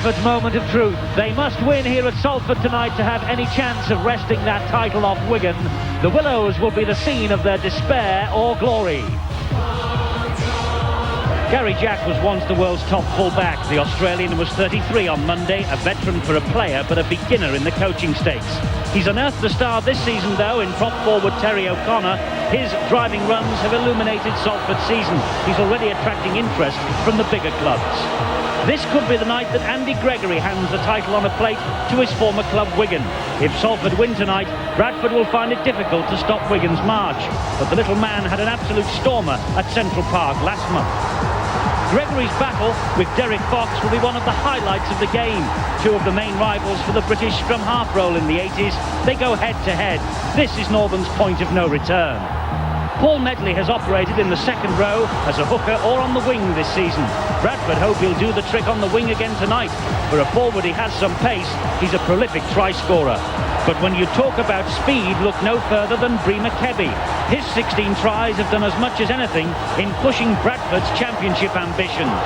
Bradford's moment of truth. They must win here at Salford tonight to have any chance of wresting that title off Wigan. The Willows will be the scene of their despair or glory. Gary Jack was once the world's top full-back. The Australian was 33 on Monday, a veteran for a player but a beginner in the coaching stakes. He's unearthed the star this season though in prop forward Terry O'Connor. His driving runs have illuminated Salford's season. He's already attracting interest from the bigger clubs. This could be the night that Andy Gregory hands the title on a plate to his former club Wigan. If Salford win tonight, Bradford will find it difficult to stop Wigan's march. But the little man had an absolute stormer at Central Park last month. Gregory's battle with Derek Fox will be one of the highlights of the game. Two of the main rivals for the British scrum half role in the 80s. They go head to head. This is Northern's point of no return. Paul Medley has operated in the second row as a hooker or on the wing this season. Bradford hope he'll do the trick on the wing again tonight. For a forward, he has some pace. He's a prolific try scorer. But when you talk about speed, look no further than Bremer Kebby. His 16 tries have done as much as anything in pushing Bradford's championship ambitions.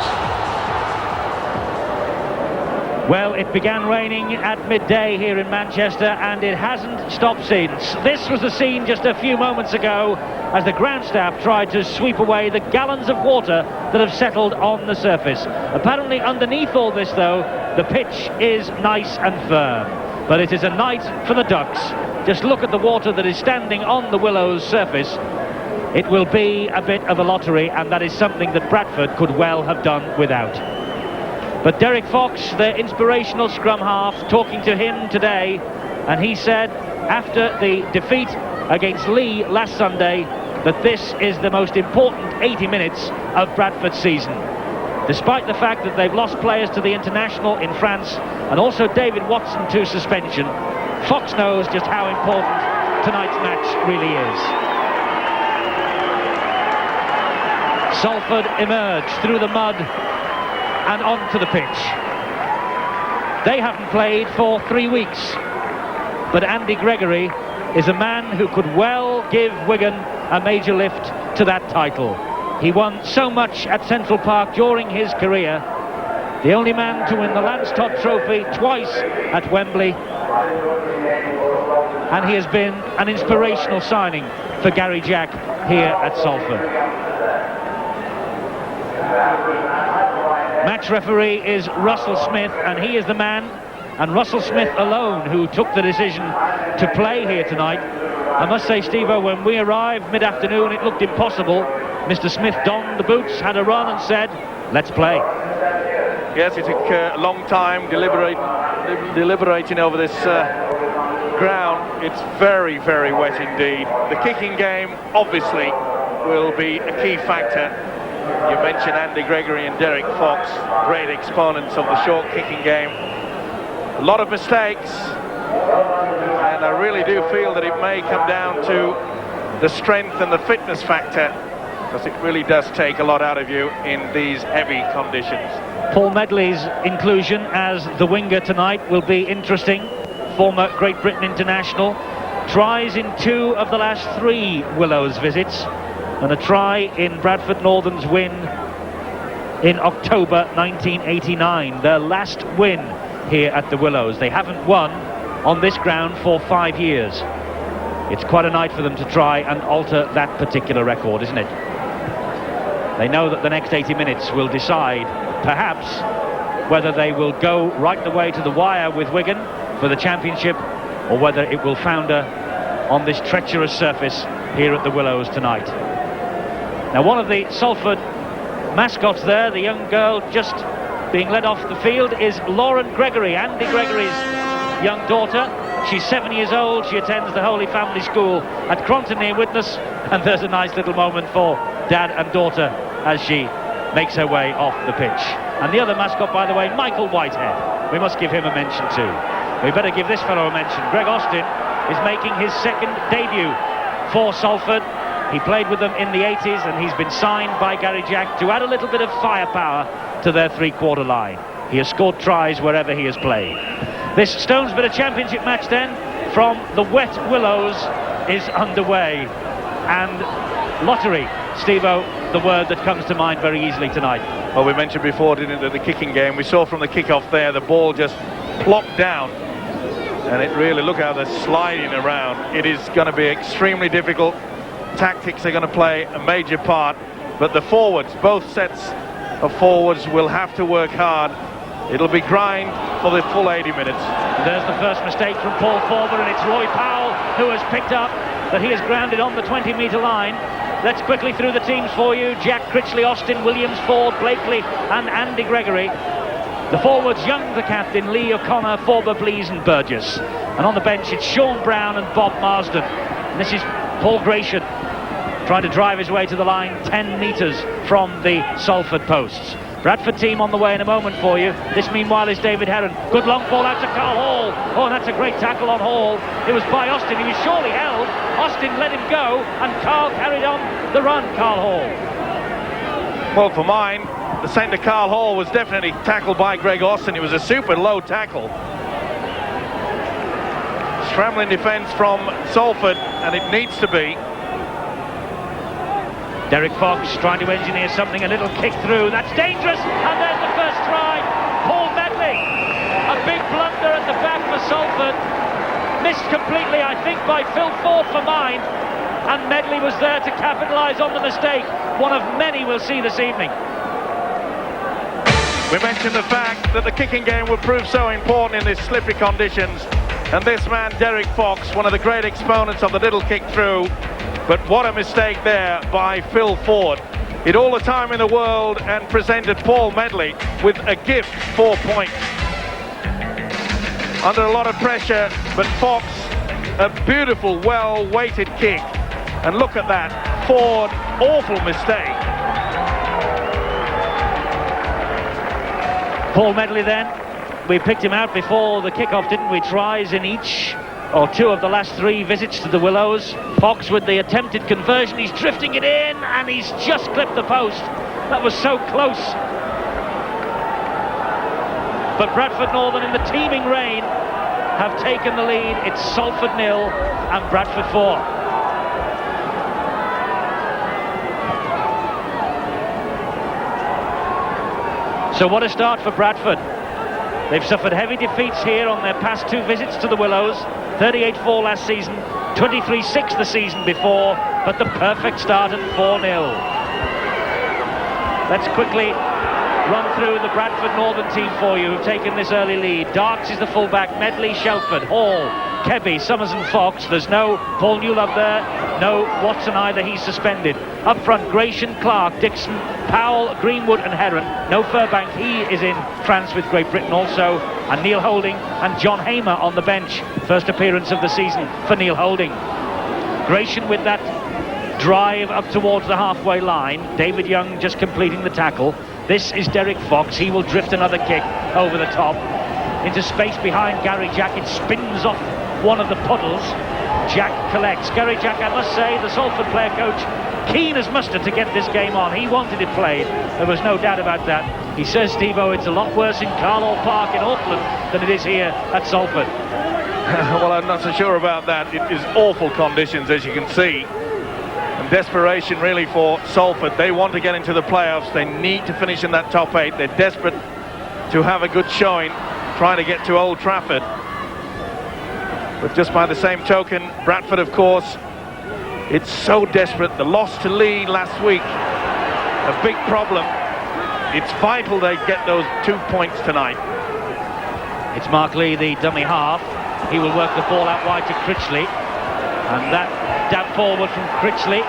Well, it began raining at midday here in Manchester and it hasn't stopped since. This was the scene just a few moments ago as the ground staff tried to sweep away the gallons of water that have settled on the surface. Apparently underneath all this though, the pitch is nice and firm. But it is a night for the Ducks. Just look at the water that is standing on the Willows surface. It will be a bit of a lottery, and that is something that Bradford could well have done without. But Derek Fox, their inspirational scrum half, talking to him today, and he said after the defeat against Lee last Sunday that this is the most important 80 minutes of Bradford's season. Despite the fact that they've lost players to the international in France and also David Watson to suspension, Fox knows just how important tonight's match really is. Salford emerge through the mud and onto the pitch. They haven't played for 3 weeks, but Andy Gregory is a man who could well give Wigan a major lift to that title. He won so much at Central Park during his career. The only man to win the Lance Todd Trophy twice at Wembley. And he has been an inspirational signing for Gary Jack here at Salford. Match referee is Russell Smith, and he is the man, and Russell Smith alone, who took the decision to play here tonight. I must say, Steve-o, when we arrived mid-afternoon, it looked impossible. Mr. Smith donned the boots, had a run and said, let's play. Yes, it took a long time deliberating over this ground. It's very, very wet indeed. The kicking game, obviously, will be a key factor. You mentioned Andy Gregory and Derek Fox, great exponents of the short kicking game. A lot of mistakes, and I really do feel that it may come down to the strength and the fitness factor, because it really does take a lot out of you in these heavy conditions. Paul Medley's inclusion as the winger tonight will be interesting. Former Great Britain international, tries in 2 of the last 3 Willows visits, and a try in Bradford Northern's win in October 1989, their last win here at the Willows. They haven't won on this ground for 5 years. It's quite a night for them to try and alter that particular record, isn't it? They know that the next 80 minutes will decide, perhaps, whether they will go right the way to the wire with Wigan for the championship, or whether it will founder on this treacherous surface here at the Willows tonight. Now, one of the Salford mascots there, the young girl just being led off the field, is Lauren Gregory, Andy Gregory's young daughter. She's 7 years old. She attends the Holy Family School at Cronton near Widnes, and there's a nice little moment for dad and daughter as she makes her way off the pitch. And the other mascot, by the way, Michael Whitehead. We must give him a mention too. We better give this fellow a mention. Greg Austin is making his second debut for Salford. He played with them in the 80s, and he's been signed by Gary Jack to add a little bit of firepower to their three-quarter line. He has scored tries wherever he has played. This Stonesborough Championship match then from the wet Willows is underway. And lottery, Steve-o, the word that comes to mind very easily tonight. Well, we mentioned before, didn't it, the kicking game. We saw from the kick-off there, the ball just plopped down. And it really, look how they're sliding around. It is going to be extremely difficult. Tactics are going to play a major part. But the forwards, both sets of forwards, will have to work hard. It'll be grind for the full 80 minutes. There's the first mistake from Paul Forber, and it's Roy Powell who has picked up that he is grounded on the 20-metre line. Let's quickly through the teams for you. Jack Critchley, Austin Williams, Ford, Blakely and Andy Gregory. The forwards, Young the captain, Lee O'Connor, Forber, Blease and Burgess. And on the bench it's Sean Brown and Bob Marsden. And this is Paul Gratian trying to drive his way to the line 10 metres from the Salford posts. Bradford team on the way in a moment for you. This meanwhile is David Heron. Good long ball out to Carl Hall. Oh, and that's a great tackle on Hall. It was by Austin. He was surely held. Austin let him go and Carl carried on the run, Carl Hall. Well, for mine, the centre Carl Hall was definitely tackled by Greg Austin. It was a super low tackle. Scrambling defence from Salford, and it needs to be. Derek Fox trying to engineer something, a little kick through, that's dangerous, and there's the first try. Paul Medley, a big blunder at the back for Salford, missed completely I think by Phil Ford for mine, and Medley was there to capitalise on the mistake, one of many we'll see this evening. We mentioned the fact that the kicking game would prove so important in these slippery conditions, and this man Derek Fox, one of the great exponents of the little kick through. But what a mistake there by Phil Ford. He'd all the time in the world and presented Paul Medley with a gift, 4 points. Under a lot of pressure, but Fox, a beautiful, well-weighted kick. And look at that, Ford, awful mistake. Paul Medley then, we picked him out before the kick-off, didn't we? Tries in each or two of the last 3 visits to the Willows. Fox with the attempted conversion, he's drifting it in and he's just clipped the post. That was so close. But Bradford Northern in the teeming rain have taken the lead. It's Salford 0 and Bradford 4. So what a start for Bradford. They've suffered heavy defeats here on their past 2 visits to the Willows. 38-4 last season, 23-6 the season before, but the perfect start at 4-0. Let's quickly run through the Bradford Northern team for you who've taken this early lead. Darks is the fullback, Medley, Shelford, Hall, Kebby, Summers and Fox. There's no Paul Newlove there, no Watson either, he's suspended. Up front, Gratian, Clark, Dixon, Powell, Greenwood and Heron. No Furbank, he is in France with Great Britain also. And Neil Holding and John Hamer on the bench. First appearance of the season for Neil Holding. Gratian with that drive up towards the halfway line. David Young just completing the tackle. This is Derek Fox. He will drift another kick over the top. Into space behind Gary Jack. It spins off one of the puddles. Jack collects. Gary Jack, I must say, the Salford player coach, keen as mustard to get this game on. He wanted it played. There was no doubt about that. He says, Steve-O, it's a lot worse in Carlisle Park in Auckland than it is here at Salford. Well, I'm not so sure about that. It is awful conditions, as you can see. And desperation really for Salford. They want to get into the playoffs. They need to finish in that top 8. They're desperate to have a good showing, trying to get to Old Trafford. But just by the same token, Bradford, of course, it's so desperate. The loss to Lee last week, a big problem. It's vital they get those 2 points tonight. It's Mark Lee, the dummy half. He will work the ball out wide to Critchley. And that dab forward from Critchley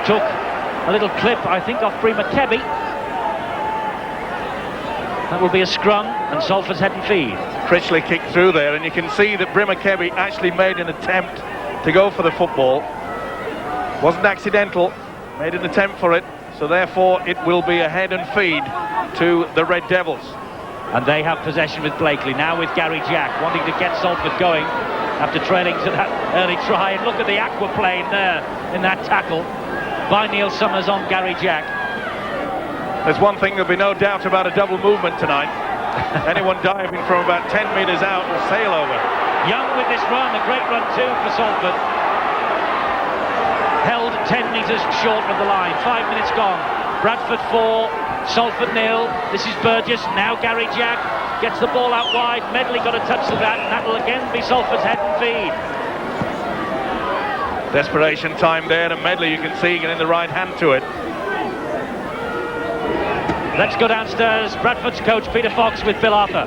took a little clip, I think, off Bree McKebby. That will be a scrum, and Salford's head and feed. Critchley kicked through there, and you can see that Bree McKebby actually made an attempt to go for the football. Wasn't accidental, made an attempt for it, so therefore it will be a head and feed to the Red Devils. And they have possession with Blakely, now with Gary Jack, wanting to get Salford going after trailing to that early try. And look at the aquaplane there in that tackle by Neil Summers on Gary Jack. There's one thing, there'll be no doubt about a double movement tonight. Anyone diving from about 10 metres out will sail over. Young with this run, a great run too for Salford. Held 10 metres short of the line, 5 minutes gone. Bradford 4, Salford 0. This is Burgess, now Gary Jack gets the ball out wide. Medley got a touch of that, and that'll again be Salford's head and feed. Desperation time there, and Medley, you can see, getting the right hand to it. Let's go downstairs. Bradford's coach Peter Fox with Bill Arthur.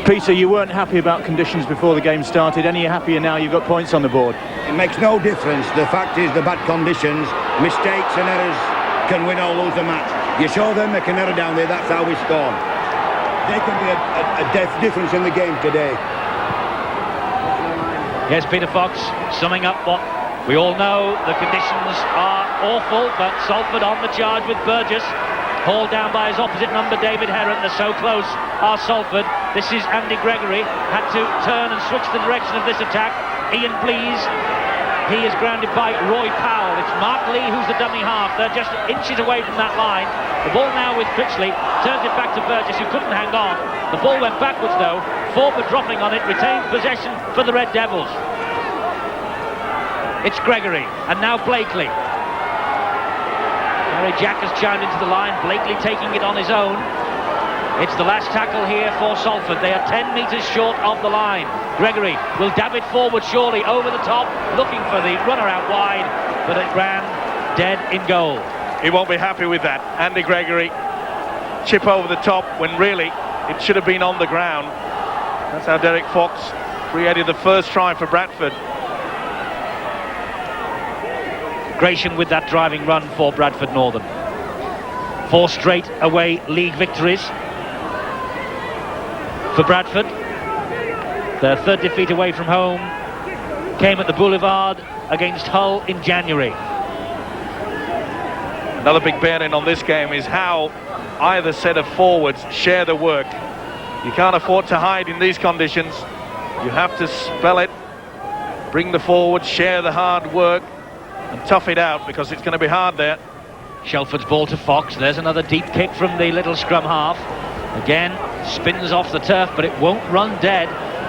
Peter, you weren't happy about conditions before the game started. Any happier now you've got points on the board? It makes no difference. The fact is, the bad conditions, mistakes and errors can win or lose a match. You show them they can error down there, that's how we score. They can be a difference in the game today. Yes, Peter Fox summing up what we all know. The conditions are awful, but Salford on the charge with Burgess. Hauled down by his opposite number, David Heron. They're so close are Salford. This is Andy Gregory. Had to turn and switch the direction of this attack. Ian Blease. He is grounded by Roy Powell. It's Mark Lee who's the dummy half. They're just inches away from that line. The ball now with Critchley. Turns it back to Burgess, who couldn't hang on. The ball went backwards though. Forward dropping on it. Retained possession for the Red Devils. It's Gregory. And now Blakely. Gary Jack has chimed into the line. Blakely taking it on his own. It's the last tackle here for Salford. They are 10 metres short of the line. Gregory will dab it forward surely over the top, looking for the runner out wide, but it ran dead in goal. He won't be happy with that. Andy Gregory, chip over the top when really it should have been on the ground. That's how Derek Fox created the first try for Bradford. Gratian with that driving run for Bradford Northern. 4 straight away league victories for Bradford. Their 3rd defeat away from home came at the Boulevard against Hull in January. Another big bearing on this game is how either set of forwards share the work. You can't afford to hide in these conditions. You have to spell it, bring the forwards, share the hard work, and tough it out, because it's going to be hard there. Shelford's ball to Fox. There's another deep kick from the little scrum half. Again, spins off the turf, but it won't run dead.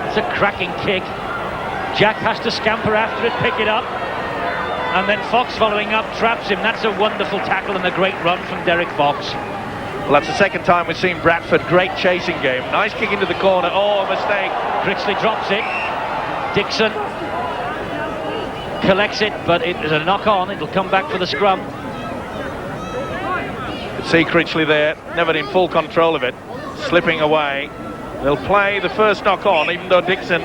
It's a cracking kick. Jack has to scamper after it, pick it up, and then Fox following up traps him. That's a wonderful tackle and a great run from Derek Fox. Well, that's the second time we've seen Bradford. Great chasing game. Nice kick into the corner. Oh, a mistake. Critchley drops it. Dixon collects it, but it is a knock on. It'll come back for the scrum. See Critchley there, never in full control of it, slipping away. They'll play the first knock on, even though Dixon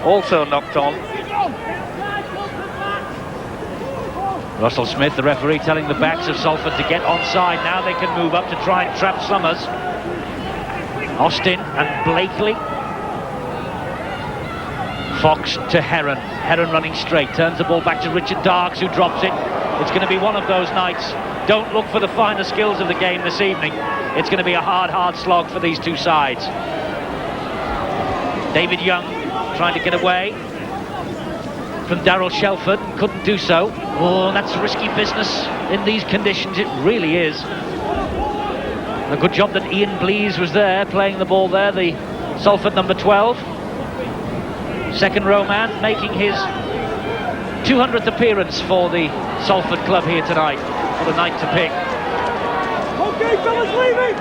also knocked on. Russell Smith, the referee, telling the backs of Salford to get onside. Now they can move up to try and trap Summers. Austin and Blakely. Fox to Heron. Heron running straight, turns the ball back to Richard Darks, who drops it. It's going to be one of those nights. Don't look for the finer skills of the game this evening. It's going to be a hard slog for these two sides. David Young trying to get away from Darryl Shelford, couldn't do so. Oh, that's risky business in these conditions, it really is. A good job that Ian Blease was there, playing the ball there, the Salford number 12. Second row man, making his 200th appearance for the Salford club here tonight. What a night to pick. Okay, fellas, leave it!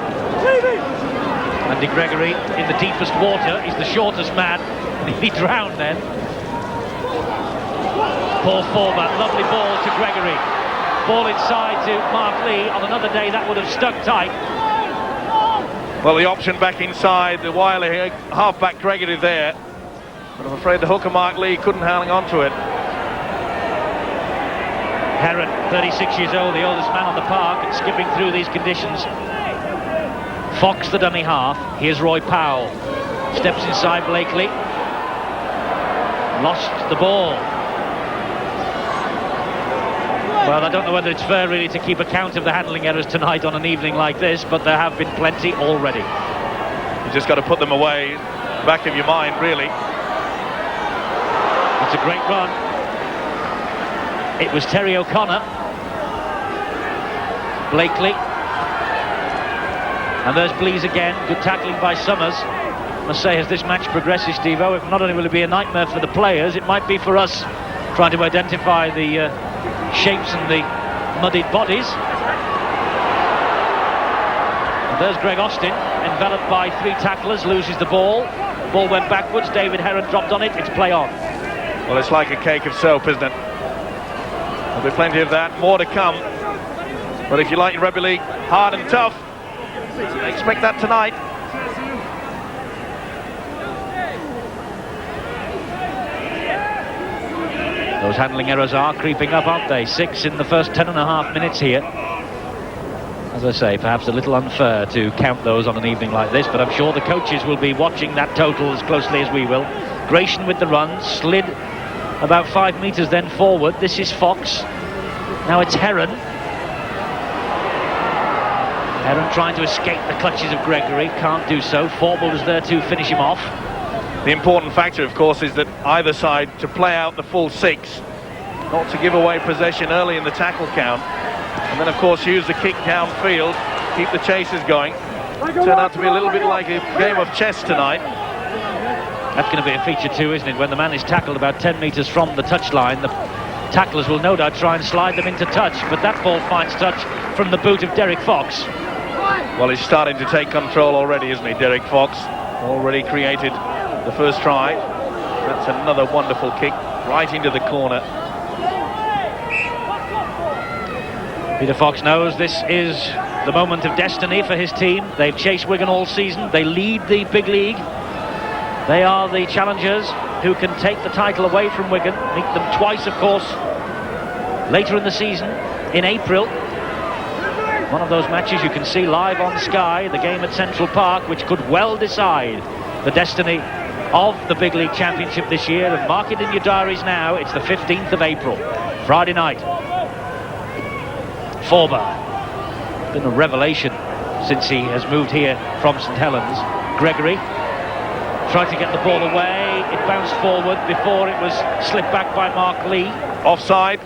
Andy Gregory in the deepest water. He's the shortest man, and he drowned then. Paul Former, lovely ball to Gregory. Ball inside to Mark Lee. On another day that would have stuck tight. Well, the option back inside, the wily half-back Gregory there. But I'm afraid the hooker Mark Lee couldn't hang on to it. Heron, 36 years old, the oldest man on the park, and skipping through these conditions. Fox, the dummy half. Here's Roy Powell. Steps inside Blakely. Lost the ball. Well, I don't know whether it's fair really to keep account of the handling errors tonight on an evening like this, but there have been plenty already. You just got to put them away, back of your mind, really. It's a great run. It was Terry O'Connor. Blakely. And there's Blease again. Good tackling by Summers. I must say, as this match progresses, Steve-O, if not only will it be a nightmare for the players, it might be for us trying to identify the shapes and the muddied bodies. There's Greg Austin, enveloped by 3 tacklers, loses the ball. Ball went backwards, David Heron dropped on it, it's play on. Well, it's like a cake of soap, isn't it? There'll be plenty of that, more to come. But if you like rugby league, hard and tough, expect that tonight. Those handling errors are creeping up, aren't they? 6 in the first 10.5 minutes here. As I say, perhaps a little unfair to count those on an evening like this, but I'm sure the coaches will be watching that total as closely as we will. Gratian with the run, slid about 5 metres then forward. This is Fox. Now it's Heron. Heron trying to escape the clutches of Gregory, can't do so. Forward is there to finish him off. The important factor, of course, is that either side to play out the full 6, not to give away possession early in the tackle count, and then of course use the kick downfield, keep the chases going. Turned out to be a little bit like a game of chess tonight. That's going to be a feature too, isn't it? When the man is tackled about 10 metres from the touchline, the tacklers will no doubt try and slide them into touch, but that ball finds touch from the boot of Derek Fox. Well, he's starting to take control already, isn't he, Derek Fox? Already created the first try. That's another wonderful kick right into the corner. Peter Fox knows this is the moment of destiny for his team. They've chased Wigan all season. They lead the big league. They are the challengers who can take the title away from Wigan. Meet them twice, of course, later in the season, in April. One of those matches you can see live on Sky, the game at Central Park, which could well decide the destiny of the Big League Championship this year. And mark it in your diaries now, it's the 15th of April, Friday night. Forber, been a revelation since he has moved here from St Helens. Gregory tried to get the ball away, it bounced forward before it was slipped back by Mark Lee. Offside.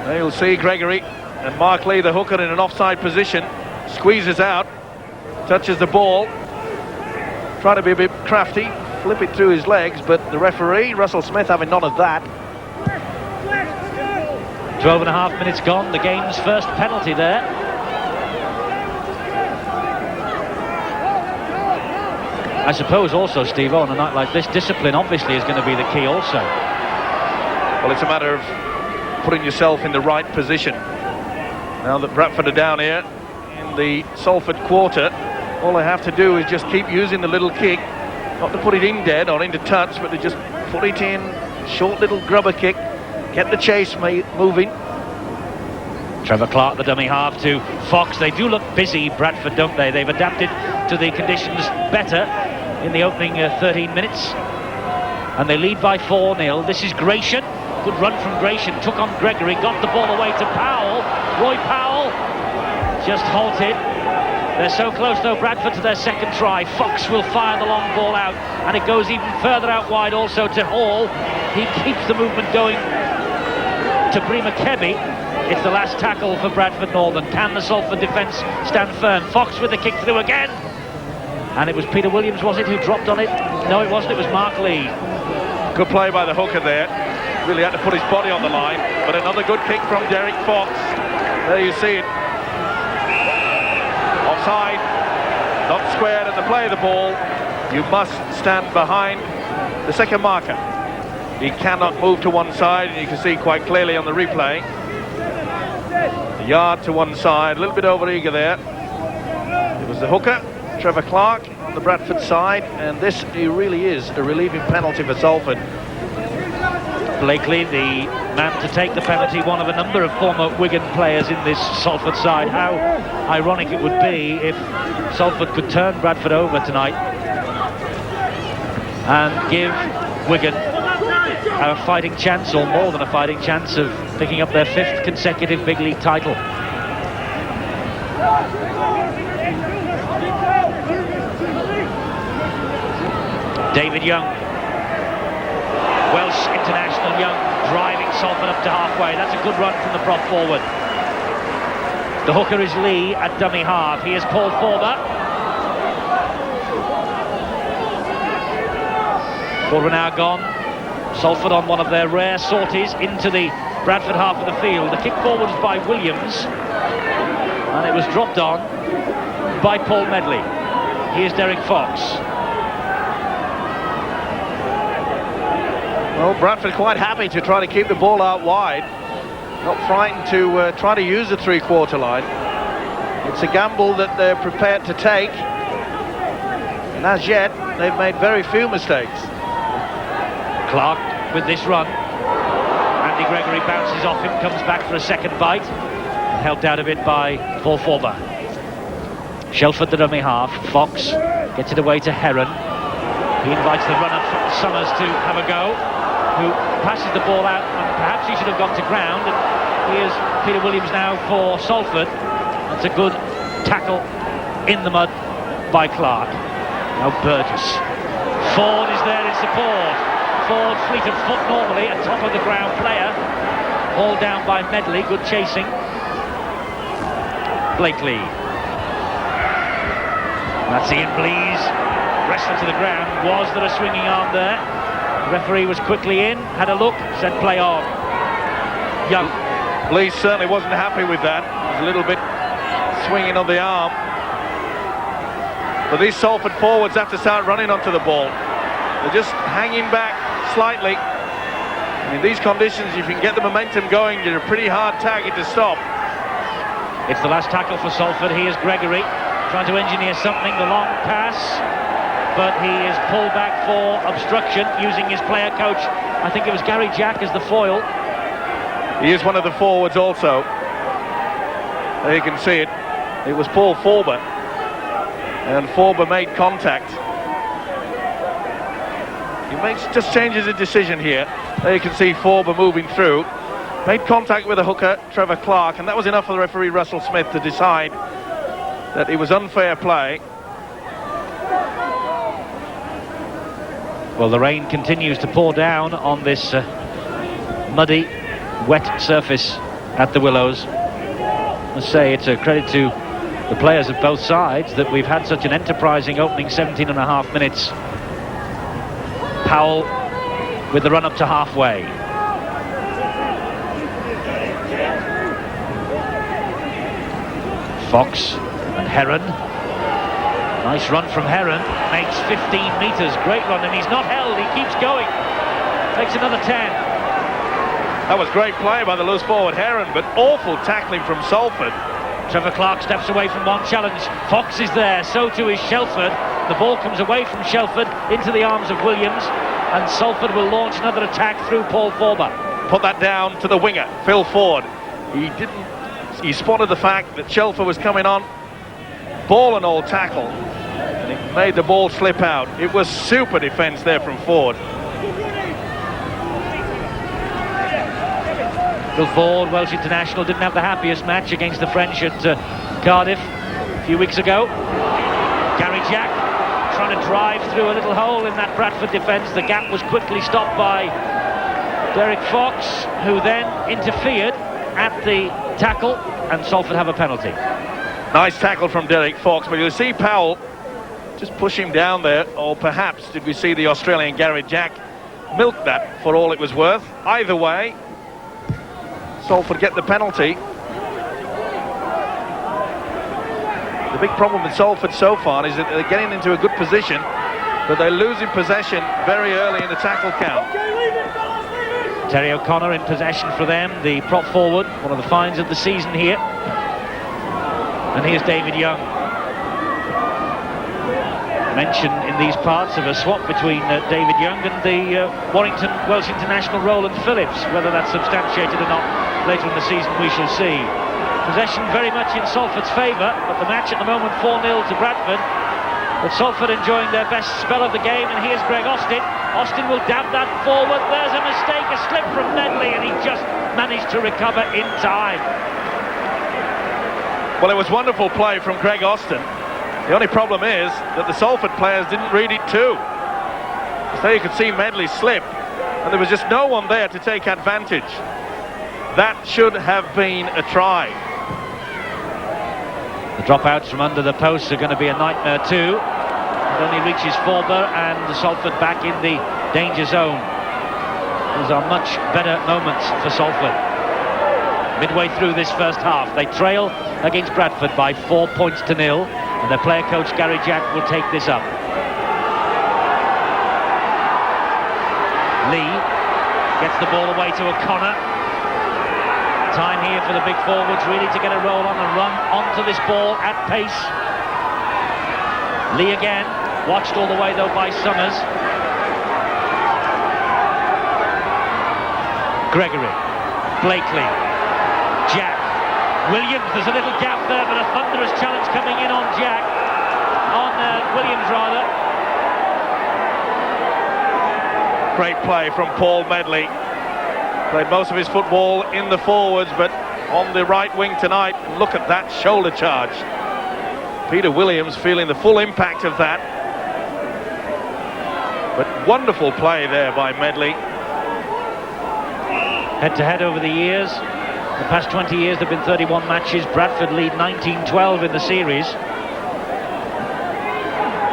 There you'll see Gregory and Mark Lee, the hooker, in an offside position, squeezes out, touches the ball, trying to be a bit crafty, flip it through his legs, but the referee, Russell Smith, having none of that. 12.5 minutes gone, the game's first penalty there. I suppose also, Steve, on a night like this, discipline obviously is going to be the key also. Well, it's a matter of putting yourself in the right position. Now that Bradford are down here in the Salford quarter, all they have to do is just keep using the little kick, not to put it in dead or into touch, but to just put it in, short little grubber kick, get the chase moving. Trevor Clark, the dummy half, to Fox. They do look busy, Bradford, don't they? They've adapted to the conditions better in the opening 13 minutes. And they lead by 4-0. This is Gratian. Good run from Gratian. Took on Gregory. Got the ball away to Powell. Roy Powell just halted. They're so close, though, Bradford, to their second try. Fox will fire the long ball out. And it goes even further out wide also to Hall. He keeps the movement going to Brima Kebby. It's the last tackle for Bradford Northern. Can the Salford defence stand firm? Fox with the kick through again. And it was Peter Williams, was it, who dropped on it? No, it wasn't. It was Mark Lee. Good play by the hooker there. Really had to put his body on the line. But another good kick from Derek Fox. There you see it. Offside. Not squared at the play of the ball. You must stand behind the second marker. He cannot move to one side, and you can see quite clearly on the replay. A yard to one side, a little bit over-eager there. It was the hooker, Trevor Clark, on the Bradford side, and this really is a relieving penalty for Salford. Blakely, the man to take the penalty, one of a number of former Wigan players in this Salford side. How ironic it would be if Salford could turn Bradford over tonight and give Wigan a fighting chance, or more than a fighting chance, of picking up their 5th consecutive big league title. David Young, Welsh international Young, driving Salford up to halfway. That's a good run from the prop forward. The hooker is Lee at dummy half. He is Paul Forber. Forward now gone. Salford on one of their rare sorties into the Bradford half of the field. The kick forward was by Williams, and it was dropped on by Paul Medley. Here's Derek Fox. Well, Bradford quite happy to try to keep the ball out wide. Not frightened to try to use the three-quarter line. It's a gamble that they're prepared to take. And as yet, they've made very few mistakes. Clark with this run. Andy Gregory bounces off him, comes back for a second bite. Helped out a bit by Paul Forber. Shelford the dummy half. Fox gets it away to Heron. He invites the runner Summers to have a go, who passes the ball out, and perhaps he should have gone to ground. And here's Peter Williams now for Salford. That's a good tackle in the mud by Clark. Now Burgess. Ford is there in support. Ford, fleet of foot normally, a top of the ground player. Hauled down by Medley, good chasing. Blakely. That's Ian Blease. Wrestler to the ground. Was there a swinging arm there? The referee was quickly in, had a look, said play on. Young. Blease certainly wasn't happy with that. It was a little bit swinging on the arm. But these Salford forwards have to start running onto the ball. They're just hanging back slightly. In these conditions, if you can get the momentum going, you're a pretty hard target to stop. It's the last tackle for Salford. Here's Gregory trying to engineer something, the long pass, but he is pulled back for obstruction using his player coach. I think it was Gary Jack as the foil. He is one of the forwards also. There you can see it. It was Paul Forber, and Forber made contact. He just changes his decision here. There you can see Forber moving through. Made contact with the hooker, Trevor Clark, and that was enough for the referee, Russell Smith, to decide that it was unfair play. Well, the rain continues to pour down on this muddy, wet surface at the Willows. I must say it's a credit to the players of both sides that we've had such an enterprising opening 17 and a half minutes. Powell with the run up to halfway. Fox and Heron. Nice run from Heron. Makes 15 metres. Great run, and he's not held. He keeps going. Takes another 10. That was great play by the loose forward Heron, but awful tackling from Salford. Trevor Clark steps away from one challenge. Fox is there, so too is Shelford. The ball comes away from Shelford into the arms of Williams, and Salford will launch another attack through Paul Forber. Put that down to the winger, Phil Ford. He spotted the fact that Shelford was coming on, ball and all tackle, and it made the ball slip out. It was super defence there from Ford. Phil Ford, Welsh international, didn't have the happiest match against the French at Cardiff a few weeks ago. Gary Jack trying to drive through a little hole in that Bradford defence. The gap was quickly stopped by Derek Fox, who then interfered at the tackle, and Salford have a penalty. Nice tackle from Derek Fox, but you'll see Powell just push him down there, or perhaps did we see the Australian Gary Jack milk that for all it was worth? Either way, Salford get the penalty. The big problem with Salford so far is that they're getting into a good position, but they're losing possession very early in the tackle count. Terry O'Connor in possession for them, the prop forward, one of the finds of the season here. And here's David Young. Mention in these parts of a swap between David Young and the Warrington Welsh international Roland Phillips. Whether that's substantiated or not later in the season, we shall see. Possession very much in Salford's favour, but the match at the moment 4-0 to Bradford. But Salford enjoying their best spell of the game, and here's Greg Austin. Austin will dab that forward. There's a mistake, a slip from Medley, and he just managed to recover in time. Well, it was wonderful play from Greg Austin. The only problem is that the Salford players didn't read it too. So you could see Medley slip, and there was just no one there to take advantage. That should have been a try. The dropouts from under the posts are going to be a nightmare too. It only reaches Forber, and Salford back in the danger zone. Those are much better moments for Salford. Midway through this first half, they trail against Bradford by 4 points to 0. And their player coach Gary Jack will take this up. Lee gets the ball away to O'Connor. Time here for the big forwards really to get a roll on and run onto this ball at pace. Lee again, watched all the way though by Summers. Gregory, Blakely, Jack, Williams. There's a little gap there, but a thunderous challenge coming in on Jack, on Williams rather. Great play from Paul Medley. Played most of his football in the forwards, but on the right wing tonight. Look at that shoulder charge. Peter Williams feeling the full impact of that. But wonderful play there by Medley. Head-to-head over the years. The past 20 years there have been 31 matches. Bradford lead 19-12 in the series.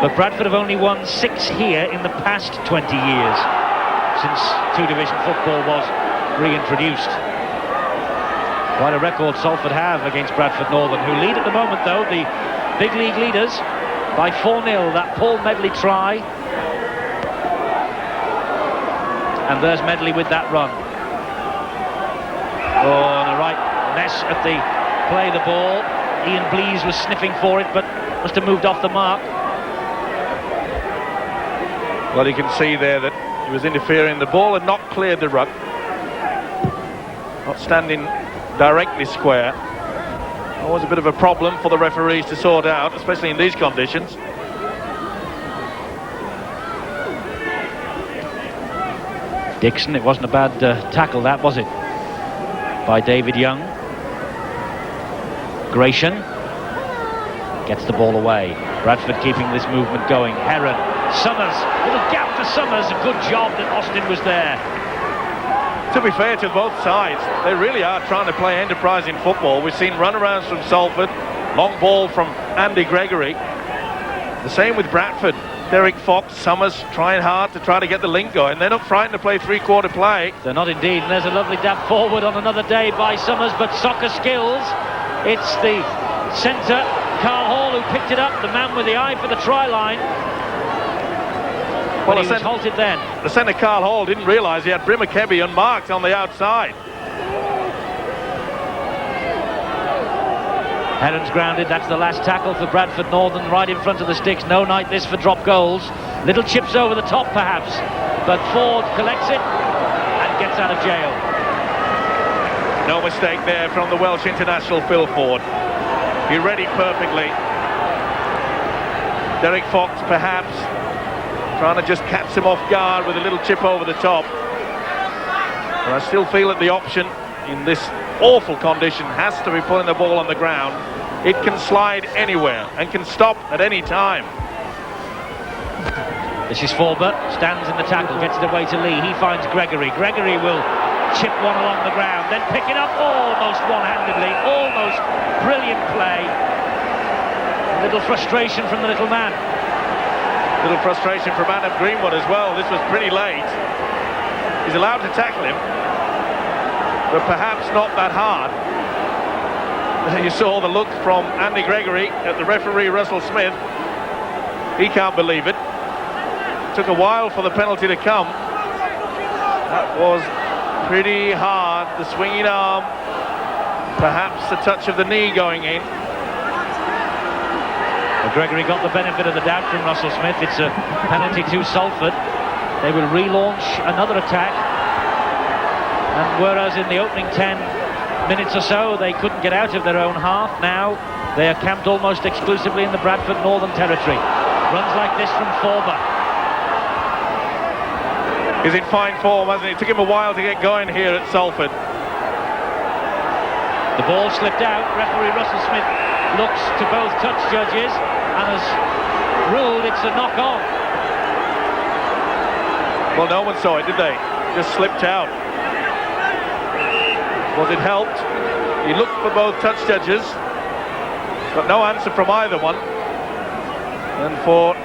But Bradford have only won 6 here in the past 20 years, since two-division football was reintroduced. Quite a record Salford have against Bradford Northern, who lead at the moment though, the big league leaders, by 4-0. That Paul Medley try. And there's Medley with that run. Oh, and a right mess at the play the ball. Ian Blease was sniffing for it, but must have moved off the mark. Well, you can see there that he was interfering. The ball had not cleared the ruck. Not standing directly square. Always a bit of a problem for the referees to sort out, especially in these conditions. Dixon, it wasn't a bad tackle that, was it? By David Young. Gratian gets the ball away. Bradford keeping this movement going. Heron, Summers, little gap for Summers. A good job that Austin was there. To be fair to both sides, they really are trying to play enterprising football. We've seen runarounds from Salford, long ball from Andy Gregory. The same with Bradford. Derek Fox, Summers trying hard to try to get the link going. They're not frightened to play three-quarter play. They're not indeed. And there's a lovely dab forward on another day by Summers, but soccer skills. It's the centre, Carl Hall, who picked it up, the man with the eye for the try line. Well, he was halted then. The centre, Carl Hall, didn't realise he had Brimakebi unmarked on the outside. Heron's grounded. That's the last tackle for Bradford Northern, right in front of the sticks. No night this for drop goals. Little chips over the top perhaps, but Ford collects it and gets out of jail. No mistake there from the Welsh international Phil Ford. He read it perfectly. Derek Fox perhaps trying to just catch him off guard with a little chip over the top. But I still feel that the option in this awful condition has to be pulling the ball on the ground. It can slide anywhere and can stop at any time. This is Forber, stands in the tackle, gets it away to Lee. He finds Gregory. Gregory will chip one along the ground, then pick it up almost one-handedly. Almost brilliant play. A little frustration from the little man. Little frustration from Adam Greenwood as well. This was pretty late. He's allowed to tackle him, but perhaps not that hard. You saw the look from Andy Gregory at the referee Russell Smith. He can't believe it. Took a while for the penalty to come. That was pretty hard. The swinging arm, perhaps a touch of the knee going in. Well, Gregory got the benefit of the doubt from Russell Smith. It's a penalty to Salford. They will relaunch another attack. And whereas in the opening 10 minutes or so they couldn't get out of their own half, now they are camped almost exclusively in the Bradford Northern territory. Runs like this from Forber. He's in fine form, hasn't he? It took him a while to get going here at Salford. The ball slipped out. Referee Russell Smith looks to both touch judges and has ruled it's a knock-on. Well, no one saw it, did they? Just slipped out. Was it helped? He looked for both touch judges, but no answer from either one. And for a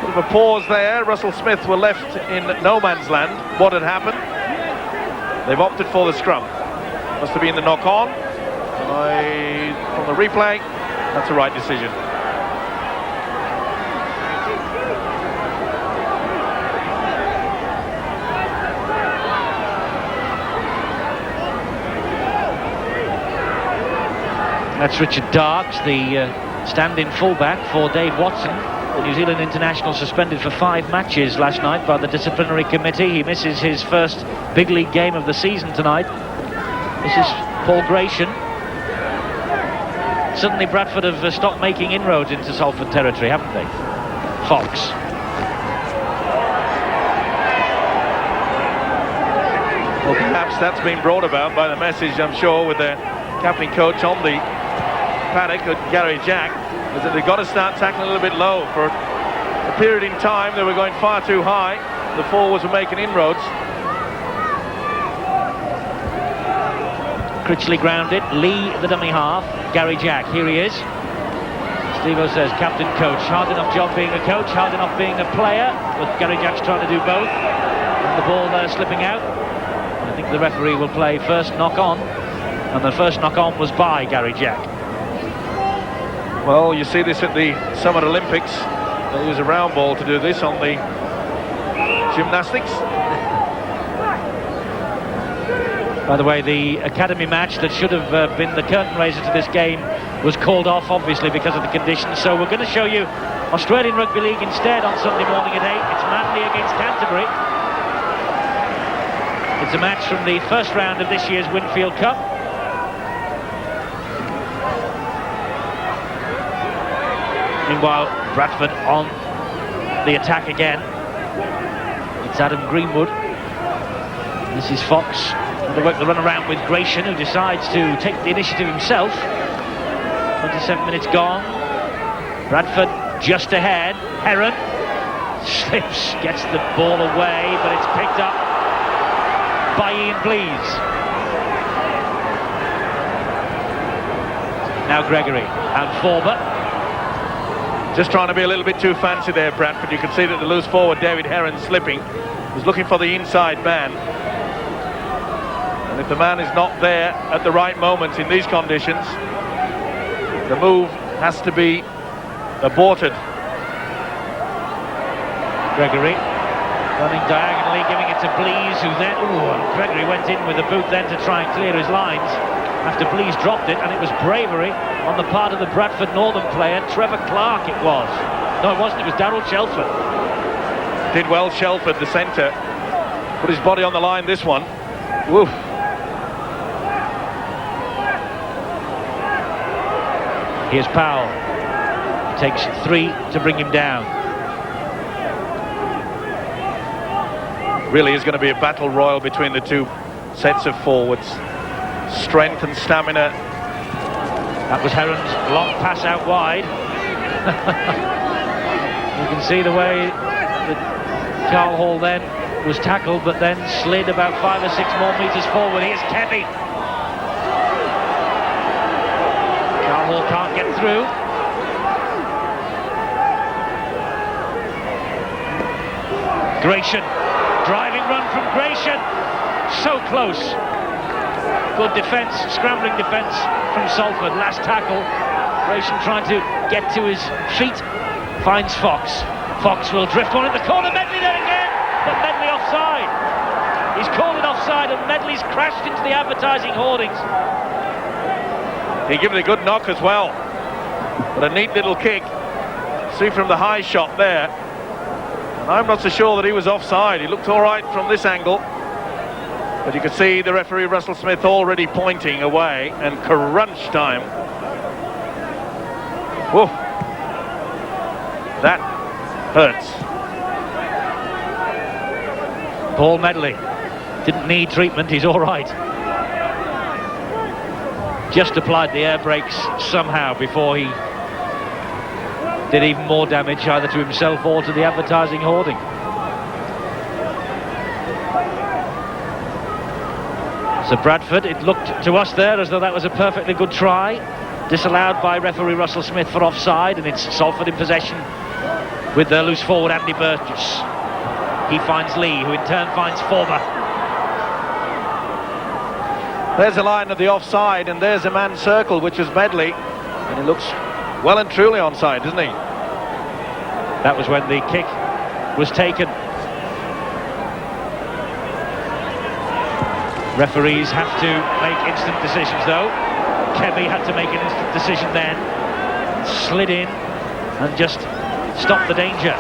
bit of a pause there, Russell Smith were left in no man's land. What had happened? They've opted for the scrum. Must have been the knock-on. From the replay, that's the right decision. That's Richard Darks, the stand-in fullback for Dave Watson. The New Zealand international suspended for 5 matches last night by the disciplinary committee. He misses his first big league game of the season tonight. This is Paul Gratian. Suddenly Bradford have stopped making inroads into Salford territory, haven't they? Fox. Well, perhaps that's been brought about by the message, I'm sure, with the captain coach on the paddock, Gary Jack, is that they've got to start tackling a little bit low. For a period in time, they were going far too high. The forwards were making inroads. Critchley grounded. Lee, the dummy half. Gary Jack, here he is. Steve-O says, captain coach. Hard enough job being a coach, hard enough being a player. But Gary Jack's trying to do both. And the ball there slipping out. I think the referee will play first knock on. And the first knock on was by Gary Jack. Well, you see this at the Summer Olympics. They use a round ball to do this on the gymnastics. By the way, the academy match that should have been the curtain raiser to this game was called off, obviously, because of the conditions. So we're going to show you Australian Rugby League instead on Sunday morning at 8. It's Manly against Canterbury. It's a match from the first round of this year's Winfield Cup. Meanwhile, Bradford on the attack again. It's Adam Greenwood. This is Fox. They work the run around with Gratian, who decides to take the initiative himself. 27 minutes gone. Bradford just ahead. Heron slips, gets the ball away, but it's picked up by Ian Blease. Now Gregory and Forber. Just trying to be a little bit too fancy there, Bradford. You can see that the loose forward, David Heron, slipping. Was looking for the inside man. And if the man is not there at the right moment in these conditions, the move has to be aborted. Gregory running diagonally, giving it to Blease, who then... and Gregory went in with the boot then to try and clear his lines after Blease dropped it, and it was bravery on the part of the Bradford Northern player, Trevor Clark it was. No, it wasn't, it was Darryl Shelford. Did well, Shelford, the centre. Put his body on the line, this one. Woof. Here's Powell. It takes 3 to bring him down. Really is going to be a battle royal between the two sets of forwards. Strength and stamina. That was Heron's long pass out wide. You can see the way that Carl Hall then was tackled, but then slid about 5 or 6 more metres forward. Here's Kevy. Carl Hall can't get through. Gratian. Driving run from Gratian. So close. Good defence, scrambling defence from Salford. Last tackle. Gratian trying to get to his feet. Finds Fox. Fox will drift one in the corner. Medley there again. But Medley offside. He's called it offside and Medley's crashed into the advertising hoardings. He gave it a good knock as well. But a neat little kick. See from the high shot there. And I'm not so sure that he was offside. He looked all right from this angle. But you could see the referee, Russell Smith, already pointing away. And crunch time. Whoa. That hurts. Paul Medley didn't need treatment, he's all right. Just applied the air brakes somehow before he did even more damage either to himself or to the advertising hoarding. So Bradford, it looked to us there as though that was a perfectly good try, disallowed by referee Russell Smith for offside, and it's Salford in possession with their loose forward Andy Burgess. He finds Lee, who in turn finds Forber. There's a line of the offside, and there's a man circled, which was Medley, and he looks well and truly onside, doesn't he? That was when the kick was taken. Referees have to make instant decisions, though. Kebby had to make an instant decision then. Slid in and just stopped the danger.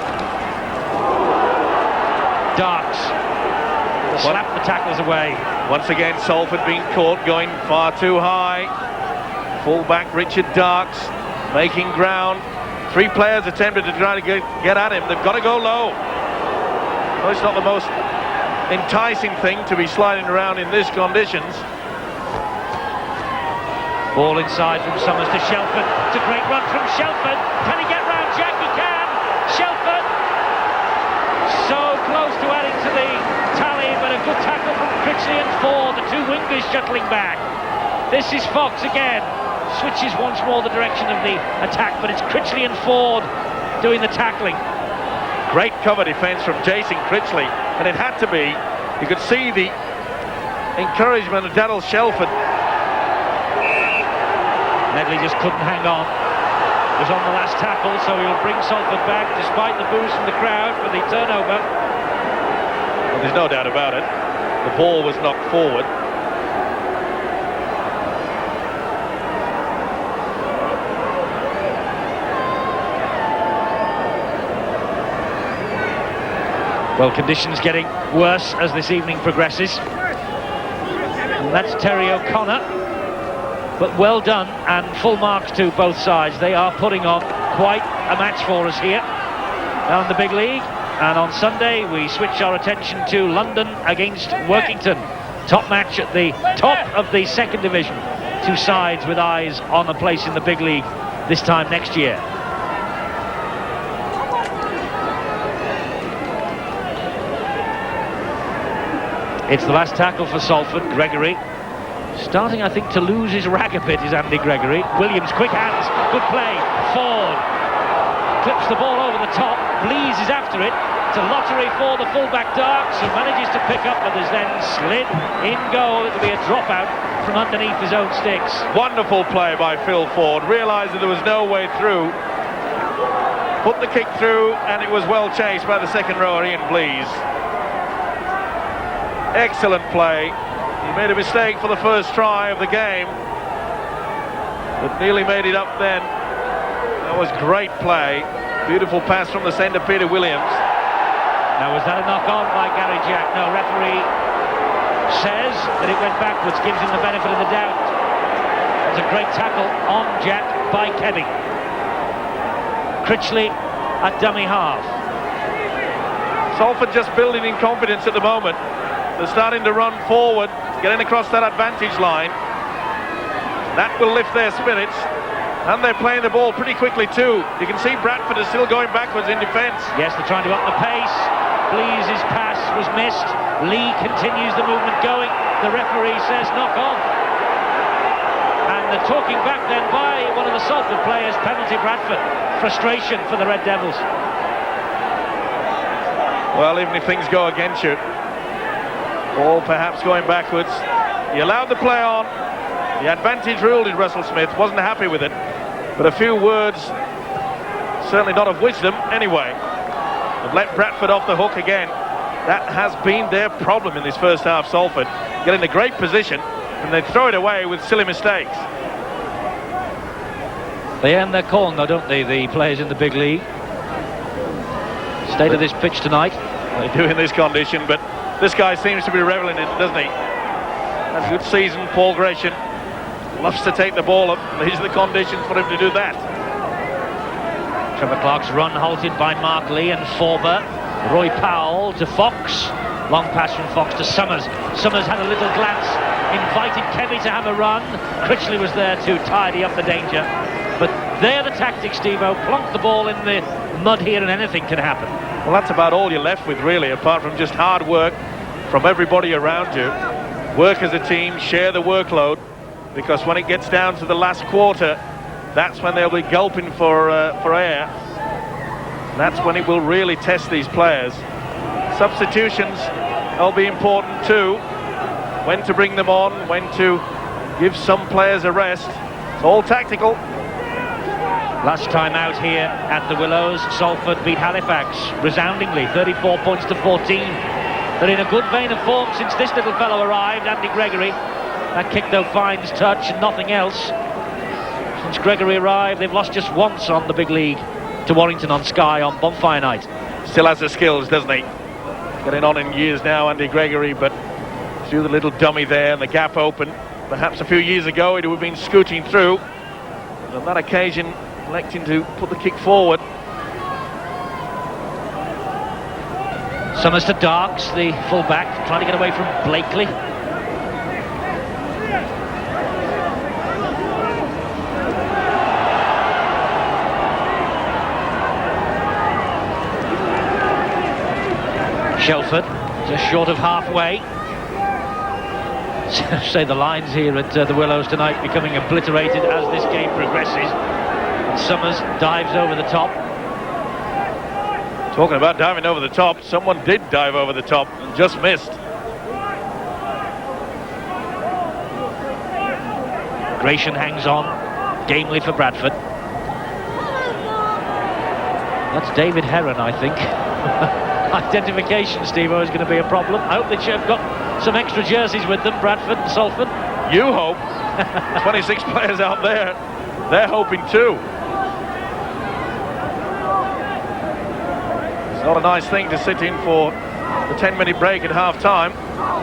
Darks slapped the tackles away. Once again, Salford being caught going far too high. Fullback Richard Darks making ground. 3 players attempted to try to get at him. They've got to go low. Well, it's not the most enticing thing to be sliding around in these conditions. Ball inside from Summers to Shelford. It's a great run from Shelford. Can he get round Jack? He can. Shelford. So close to adding to the tally, but a good tackle from Critchley and Ford. The 2 wingers shuttling back. This is Fox again. Switches once more the direction of the attack, but it's Critchley and Ford doing the tackling. Great cover defence from Jason Critchley, and it had to be. You could see the encouragement of Daryl Shelford. Medley just couldn't hang on. Was on the last tackle, so he'll bring Salford back despite the boos from the crowd for the turnover. Well, there's no doubt about it. The ball was knocked forward. Well, conditions getting worse as this evening progresses. And that's Terry O'Connor. But well done, and full marks to both sides. They are putting on quite a match for us here down in the big league. And on Sunday we switch our attention to London against Workington. Top match at the top of the second division. 2 sides with eyes on a place in the big league this time next year. It's the last tackle for Salford. Gregory starting, I think, to lose his rag a bit is Andy Gregory. Williams, quick hands, good play. Ford clips the ball over the top. Blease is after it. It's a lottery for the fullback Darks, who manages to pick up, but is then slid in goal. It'll be a dropout from underneath his own sticks. Wonderful play by Phil Ford. Realised that there was no way through. Put the kick through, and it was well chased by the second rower, Ian Blease. Excellent play. He made a mistake for the first try of the game, but nearly made it up then. That was great play. Beautiful pass from the centre, Peter Williams. Now, was that a knock-on by Gary Jack? No, referee says that it went backwards, gives him the benefit of the doubt. It was a great tackle on Jack by Kebby. Critchley at dummy half. Salford just building in confidence at the moment. They're starting to run forward, getting across that advantage line. That will lift their spirits. And they're playing the ball pretty quickly too. You can see Bradford is still going backwards in defence. Yes, they're trying to up the pace. Blease's pass was missed. Lee continues the movement going. The referee says knock on. And they're talking back then by one of the Salford players, penalty Bradford. Frustration for the Red Devils. Well, even if things go against you, ball perhaps going backwards. He allowed the play on. The advantage ruled in Russell Smith, wasn't happy with it. But a few words, certainly not of wisdom anyway. They've let Bradford off the hook again. That has been their problem in this first half, Salford. Get in a great position and they throw it away with silly mistakes. They earn their corn though, don't they, the players in the big league? State of this pitch tonight. They do in this condition, but this guy seems to be reveling in it, doesn't he? That's a good season. Paul Gratian loves to take the ball up. These are the conditions for him to do that. Trevor Clark's run halted by Mark Lee and Forber. Roy Powell to Fox. Long pass from Fox to Summers. Summers had a little glance, invited Kebby to have a run. Critchley was there to tidy up the danger. But they're the tactics, Steve-O. Plonk the ball in the mud here and anything can happen. Well, that's about all you're left with, really, apart from just hard work from everybody around you. Work as a team, share the workload, because when it gets down to the last quarter, that's when they'll be gulping for air. That's when it will really test these players. Substitutions will be important too. When to bring them on, when to give some players a rest. It's all tactical. Last time out here at the Willows, Salford beat Halifax resoundingly, 34 points to 14. They're in a good vein of form since this little fellow arrived, Andy Gregory. That kick, though, finds touch and nothing else. Since Gregory arrived, they've lost just once on the big league to Warrington on Sky on bonfire night. Still has the skills, doesn't he? Getting on in years now, Andy Gregory, but through the little dummy there and the gap open. Perhaps a few years ago it would have been scooting through. But on that occasion, electing to put the kick forward. Summers to Darks, the full-back, trying to get away from Blakely. Shelford, just short of halfway. Say the lines here at the Willows tonight becoming obliterated as this game progresses. And Summers dives over the top. Talking about diving over the top, someone did dive over the top and just missed. Gratian hangs on, gamely for Bradford. That's David Heron, I think. Identification, Steve-O, is going to be a problem. I hope that you've got some extra jerseys with them, Bradford and Salford. You hope. 26 players out there, they're hoping too. It's not a nice thing to sit in for the 10-minute break at half-time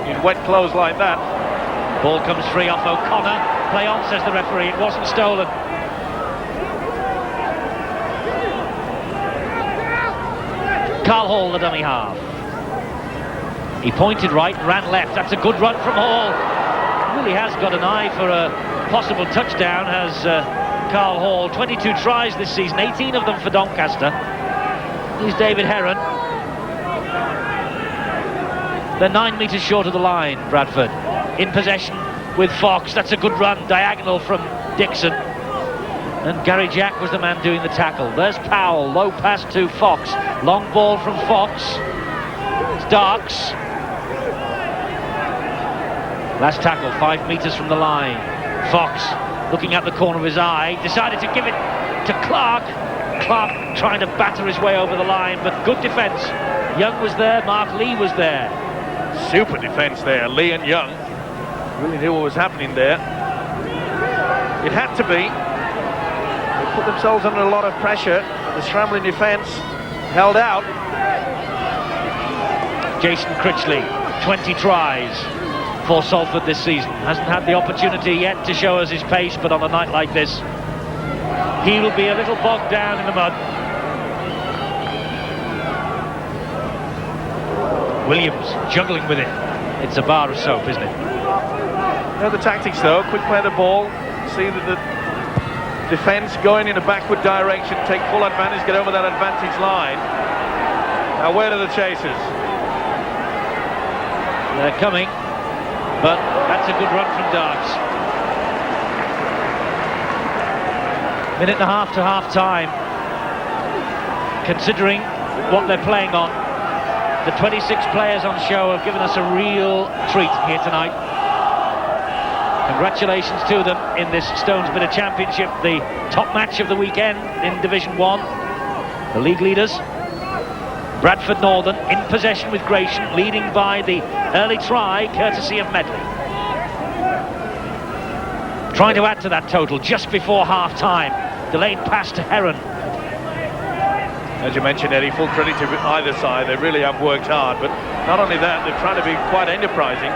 in wet clothes like that. Ball comes free off O'Connor. Play on, says the referee. It wasn't stolen. Carl Hall, the dummy half. He pointed right, ran left. That's a good run from Hall. Really has got an eye for a possible touchdown, has Carl Hall. 22 tries this season, 18 of them for Doncaster. Here's David Heron. They're 9 metres short of the line, Bradford. In possession with Fox. That's a good run, diagonal from Dixon. And Gary Jack was the man doing the tackle. There's Powell, low pass to Fox. Long ball from Fox. It's Darks. Last tackle, 5 metres from the line. Fox, looking at the corner of his eye, decided to give it to Clark. Clark trying to batter his way over the line, but good defence. Young was there, Mark Lee was there. Super defence there, Lee and Young. Really knew what was happening there. It had to be. They put themselves under a lot of pressure. The scrambling defence held out. Jason Critchley, 20 tries for Salford this season. Hasn't had the opportunity yet to show us his pace, but on a night like this, he will be a little bogged down in the mud. Williams juggling with it. It's a bar of soap, isn't it? You know the tactics though, quick play the ball, see that the defence going in a backward direction, take full advantage, get over that advantage line. Now where are the chasers? They're coming, but that's a good run from Darks. Minute and a half to half time. Considering what they're playing on, the 26 players on show have given us a real treat here tonight. Congratulations to them in this Stones Bidder Championship, the top match of the weekend in Division 1. The league leaders, Bradford Northern, in possession with Gratian, leading by the early try, courtesy of Medley. Trying to add to that total just before half-time. Delayed pass to Heron. As you mentioned, Eddie, full credit to either side. They really have worked hard, but not only that, they're trying to be quite enterprising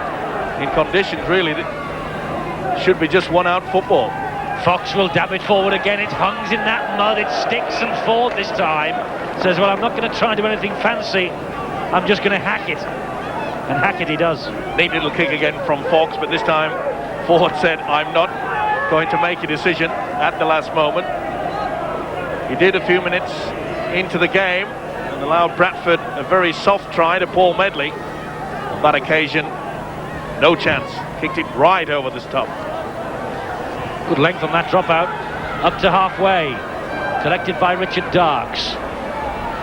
in conditions, really, that should be just one-out football. Fox will dab it forward again. It hungs in that mud. It sticks and forward this time. Says, well, I'm not going to try and do anything fancy. I'm just going to hack it. And hack it he does. Neat little kick again from Fox, but this time Ford said, I'm not going to make a decision at the last moment. He did a few minutes into the game and allowed Bradford a very soft try to Paul Medley. On that occasion, no chance. Kicked it right over the top. Good length on that dropout. Up to halfway. Collected by Richard Darks.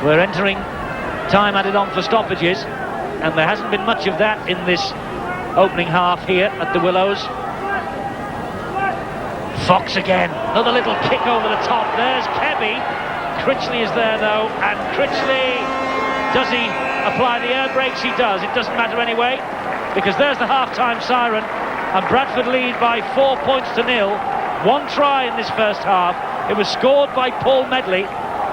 We're entering time added on for stoppages, and there hasn't been much of that in this opening half here at the Willows. Fox again. Another little kick over the top. There's Kebby. Critchley is there though, and Critchley, does he apply the air brakes? He does. It doesn't matter anyway, because there's the half-time siren. and Bradford lead by 4 points to 0. One try in this first half. It was scored by Paul Medley,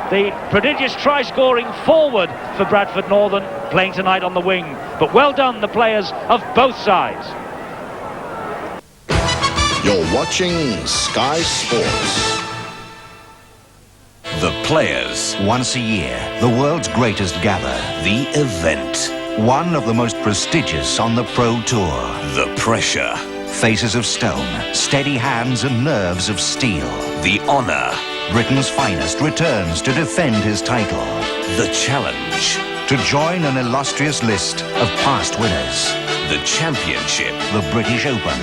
the prodigious try-scoring forward for Bradford Northern, playing tonight on the wing. But well done, the players of both sides. You're watching Sky Sports. The Players. Once a year, the world's greatest gather. The event. One of the most prestigious on the Pro Tour. The pressure. Faces of stone, steady hands and nerves of steel. The honour. Britain's finest returns to defend his title. The challenge. To join an illustrious list of past winners. The championship. The British Open.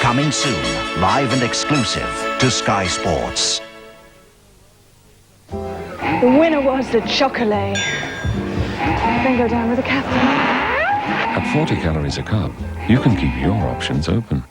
Coming soon, live and exclusive to Sky Sports. The winner was the chocolate. Then go down with the captain. At 40 calories a cup, you can keep your options open.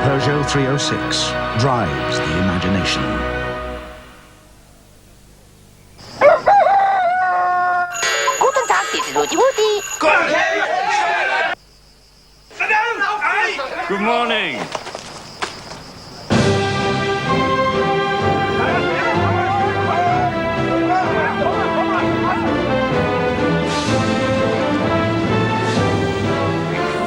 Peugeot 306 drives the imagination. Guten Tag, this is Woody Woody. Sit down! Good morning.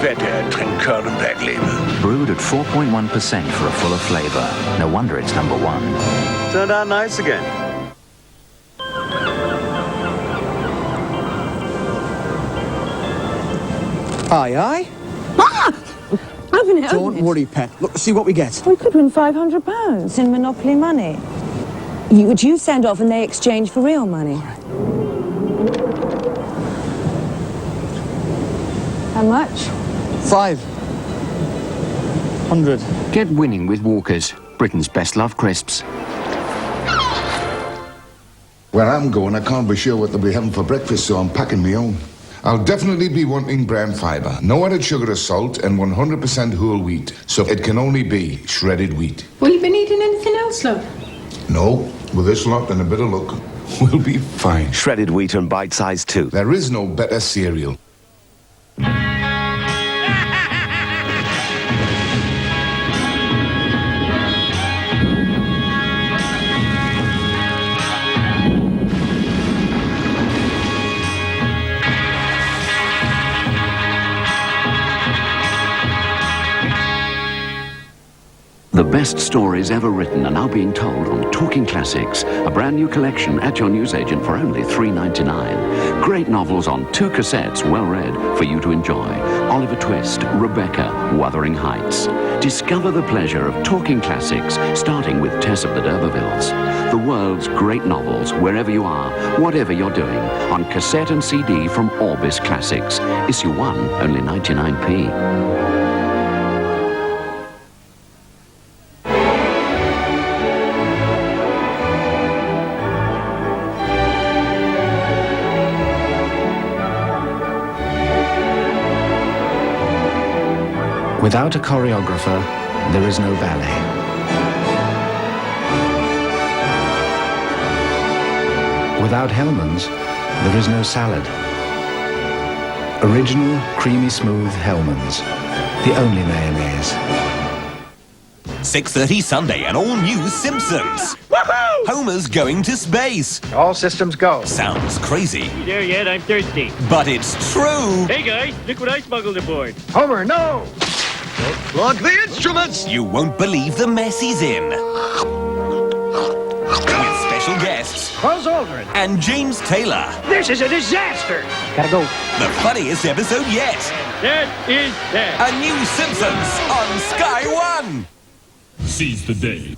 Wette Trinker and Black Label. Brewed at 4.1% for a fuller flavour. No wonder it's #1. Turned out nice again. Aye, aye. Ah! Open it, Don't worry, Pet. Look, see what we get. We could win £500 in Monopoly money. Which you send off and they exchange for real money. How much? 500. Get winning with Walker's, Britain's best loved crisps. Where I'm going, I can't be sure what they'll be having for breakfast, so I'm packing my own. I'll definitely be wanting bran fibre, no added sugar or salt, and 100% whole wheat. So it can only be shredded wheat. Will you been eating anything else, love? No, with this lot and a bit of luck, we'll be fine. Shredded wheat and bite size too. There is no better cereal. The best stories ever written are now being told on Talking Classics, a brand new collection at your newsagent for only $3.99. Great novels on 2 cassettes, well read, for you to enjoy. Oliver Twist, Rebecca, Wuthering Heights. Discover the pleasure of Talking Classics, starting with Tess of the D'Urbervilles. The world's great novels, wherever you are, whatever you're doing, on cassette and CD from Orbis Classics. Issue 1, only 99p. Without a choreographer, there is no ballet. Without Hellmann's, there is no salad. Original, creamy smooth Hellmann's. The only mayonnaise. 6:30 Sunday, an all-new Simpsons. Woohoo! Homer's going to space. All systems go. Sounds crazy. You there yet? I'm thirsty. But it's true. Hey guys, look what I smuggled aboard. Homer, no! Plug the instruments. You won't believe the mess he's in. With special guests. Buzz Aldrin. And James Taylor. This is a disaster. Gotta go. The funniest episode yet. That is that. A new Simpsons on Sky One. Seize the day.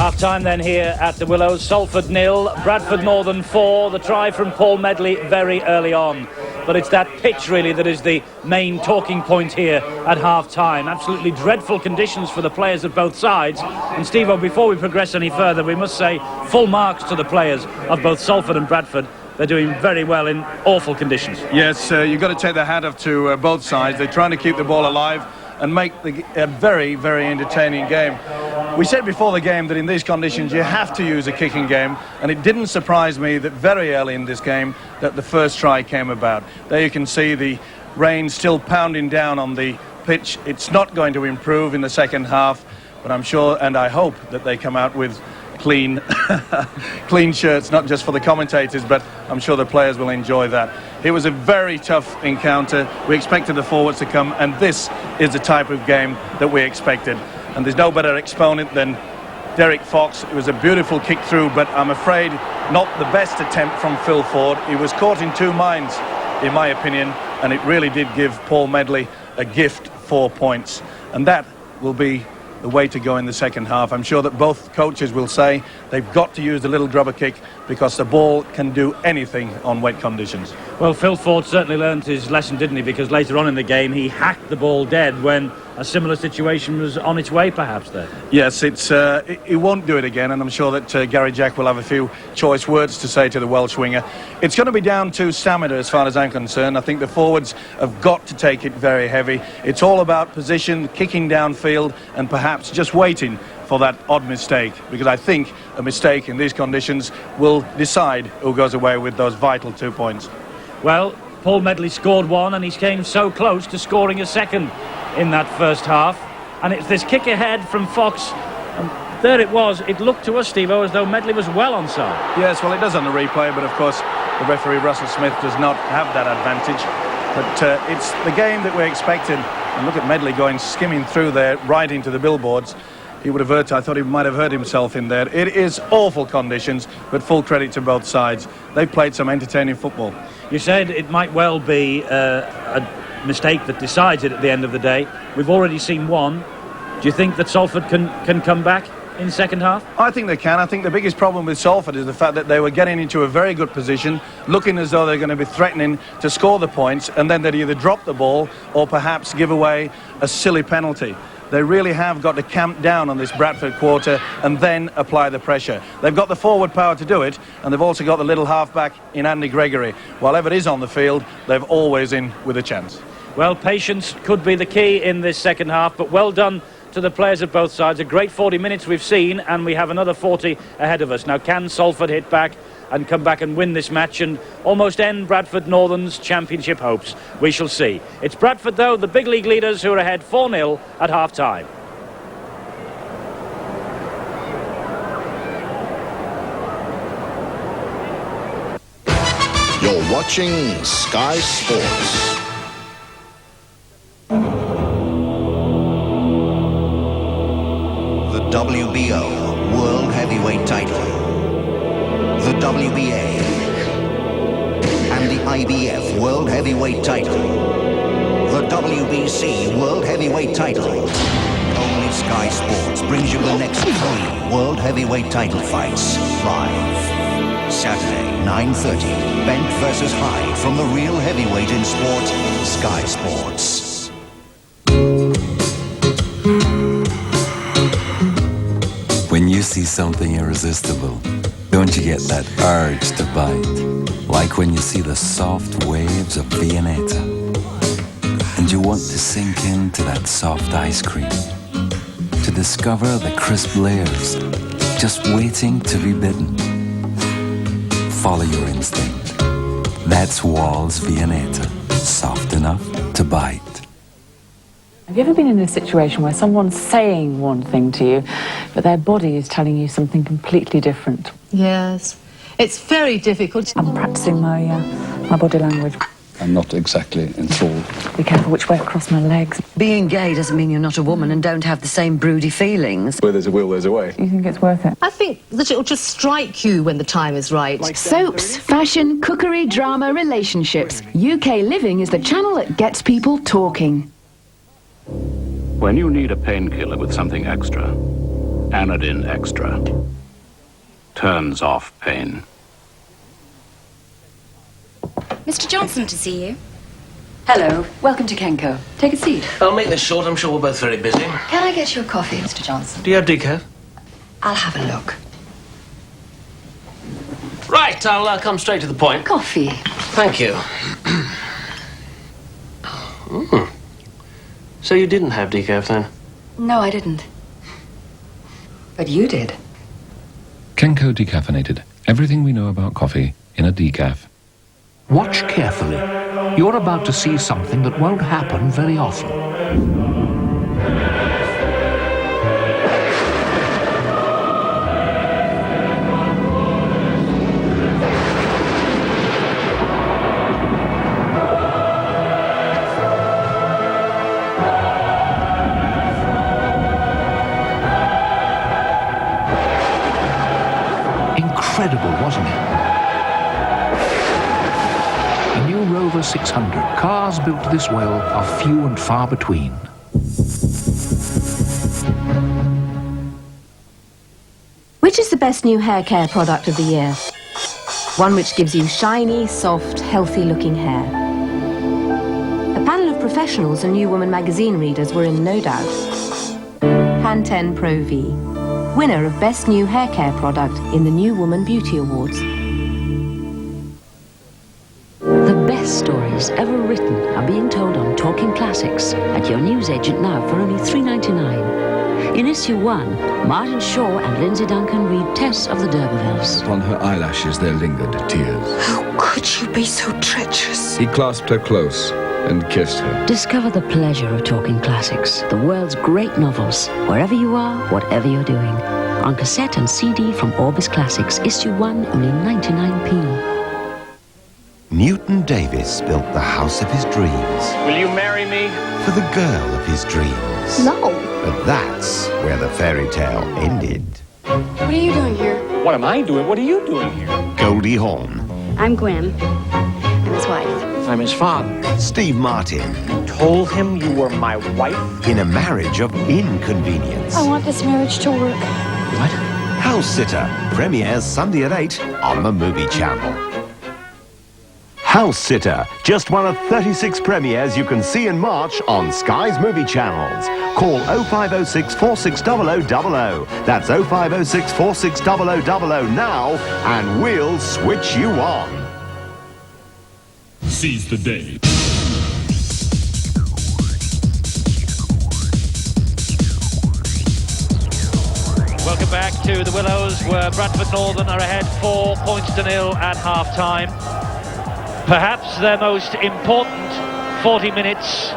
Half-time then here at the Willows. Salford 0, Bradford Northern 4. The try from Paul Medley very early on. But it's that pitch really that is the main talking point here at half-time. Absolutely dreadful conditions for the players at both sides. And Steve-O, before we progress any further, we must say full marks to the players of both Salford and Bradford. They're doing very well in awful conditions. Yes, you've got to take the hat off to both sides. They're trying to keep the ball alive and make a very, very entertaining game. We said before the game that in these conditions you have to use a kicking game, and it didn't surprise me that very early in this game that the first try came about. There you can see the rain still pounding down on the pitch. It's not going to improve in the second half, but I'm sure and I hope that they come out with clean clean shirts, not just for the commentators, but I'm sure the players will enjoy that. It was a very tough encounter. We expected the forwards to come, and this is the type of game that we expected. And there's no better exponent than Derek Fox. It was a beautiful kick through, but I'm afraid not the best attempt from Phil Ford. He was caught in two minds, in my opinion, and it really did give Paul Medley a gift, 4 points. And that will be the way to go in the second half. I'm sure that both coaches will say they've got to use the little grubber kick because the ball can do anything on wet conditions. Well, Phil Ford certainly learned his lesson, didn't he? Because later on in the game he hacked the ball dead when a similar situation was on its way perhaps there. Yes, it won't do it again, and I'm sure that Gary Jack will have a few choice words to say to the Welsh winger. It's going to be down to stamina as far as I'm concerned. I think the forwards have got to take it very heavy. It's all about position, kicking downfield, and perhaps just waiting for that odd mistake, because I think a mistake in these conditions will decide who goes away with those vital 2 points. Well, Paul Medley scored one, and he came so close to scoring a second in that first half. And it's this kick ahead from Fox. And there it was. It looked to us, Steve-O, as though Medley was well onside. Yes, well, it does on the replay, but of course the referee Russell Smith does not have that advantage. But it's the game that we expected. And look at Medley going skimming through there right into the billboards. He would have hurt, I thought he might have hurt himself in there. It is awful conditions, but full credit to both sides. They've played some entertaining football. You said it might well be a mistake that decides it at the end of the day. We've already seen one. Do you think that Salford can come back in the second half? I think they can. I think the biggest problem with Salford is the fact that they were getting into a very good position, looking as though they're going to be threatening to score the points, and then they'd either drop the ball or perhaps give away a silly penalty. They really have got to camp down on this Bradford quarter and then apply the pressure. They've got the forward power to do it, and they've also got the little halfback in Andy Gregory. While Everett is on the field, they're always in with a chance. Well, patience could be the key in this second half, but well done to the players of both sides. A great 40 minutes we've seen, and we have another 40 ahead of us. Now, can Salford hit back and come back and win this match and almost end Bradford Northern's championship hopes? We shall see. It's Bradford, though, the big league leaders, who are ahead 4-0 at half-time. You're watching Sky Sports. The WBO World Heavyweight title, the WBA, and the IBF World Heavyweight title, the WBC World Heavyweight title. Only Sky Sports brings you the next 3 World Heavyweight title fights live. Saturday, 9:30, Bent versus Hyde from the real heavyweight in sport, Sky Sports. When you see something irresistible, don't you get that urge to bite? Like when you see the soft waves of Viennetta, and you want to sink into that soft ice cream, to discover the crisp layers, just waiting to be bitten. Follow your instinct. That's Wall's Viennetta, soft enough to bite. Have you ever been in a situation where someone's saying one thing to you, but their body is telling you something completely different? Yes. It's very difficult. I'm practicing my body language. I'm not exactly enthralled. Be careful which way I cross my legs. Being gay doesn't mean you're not a woman and don't have the same broody feelings. Where there's a will, there's a way. You think it's worth it? I think that it'll just strike you when the time is right. Soaps, fashion, cookery, drama, relationships. UK Living is the channel that gets people talking. When you need a painkiller with something extra, Anodin Extra. Turns off pain. Mr. Johnson to see you. Hello, welcome to Kenko. Take a seat. I'll make this short. I'm sure we're both very busy. Can I get you a coffee, Mr. Johnson? Do you have decaf? I'll have a look. Right, I'll come straight to the point. Coffee. Thank you. So you didn't have decaf then? No, I didn't. But you did. Kenko Decaffeinated. Everything we know about coffee in a decaf. Watch carefully. You're about to see something that won't happen very often. Incredible, wasn't it? The new Rover 600. Cars built this well are few and far between. Which is the best new hair care product of the year? One which gives you shiny, soft, healthy-looking hair. A panel of professionals and New Woman magazine readers were in no doubt. Pantene Pro V, winner of Best New Hair Care Product in the New Woman Beauty Awards. The best stories ever written are being told on Talking Classics at your newsagent now for only $3.99. In issue 1, Martin Shaw and Lindsay Duncan read Tess of the D'Urbervilles. On her eyelashes there lingered tears. How could you be so treacherous? He clasped her close and kissed her. Discover the pleasure of Talking Classics, the world's great novels, wherever you are, whatever you're doing. On cassette and CD from Orbis Classics, issue 1, only 99p. Newton Davis built the house of his dreams. Will you marry me? For the girl of his dreams. No. But that's where the fairy tale ended. What are you doing here? What am I doing? What are you doing here? Goldie Hawn. I'm Gwen. I'm his wife. I'm his father. Steve Martin. You told him you were my wife? In a marriage of inconvenience. I want this marriage to work. What? House Sitter premieres Sunday at 8 on the Movie Channel. House Sitter, just one of 36 premieres you can see in March on Sky's movie channels. Call 0506 460000. That's 0506 460000 now, and we'll switch you on. Seize the day. Welcome back to the Willows, where Bradford Northern are ahead 4-0 at half-time. Perhaps their most important 40 minutes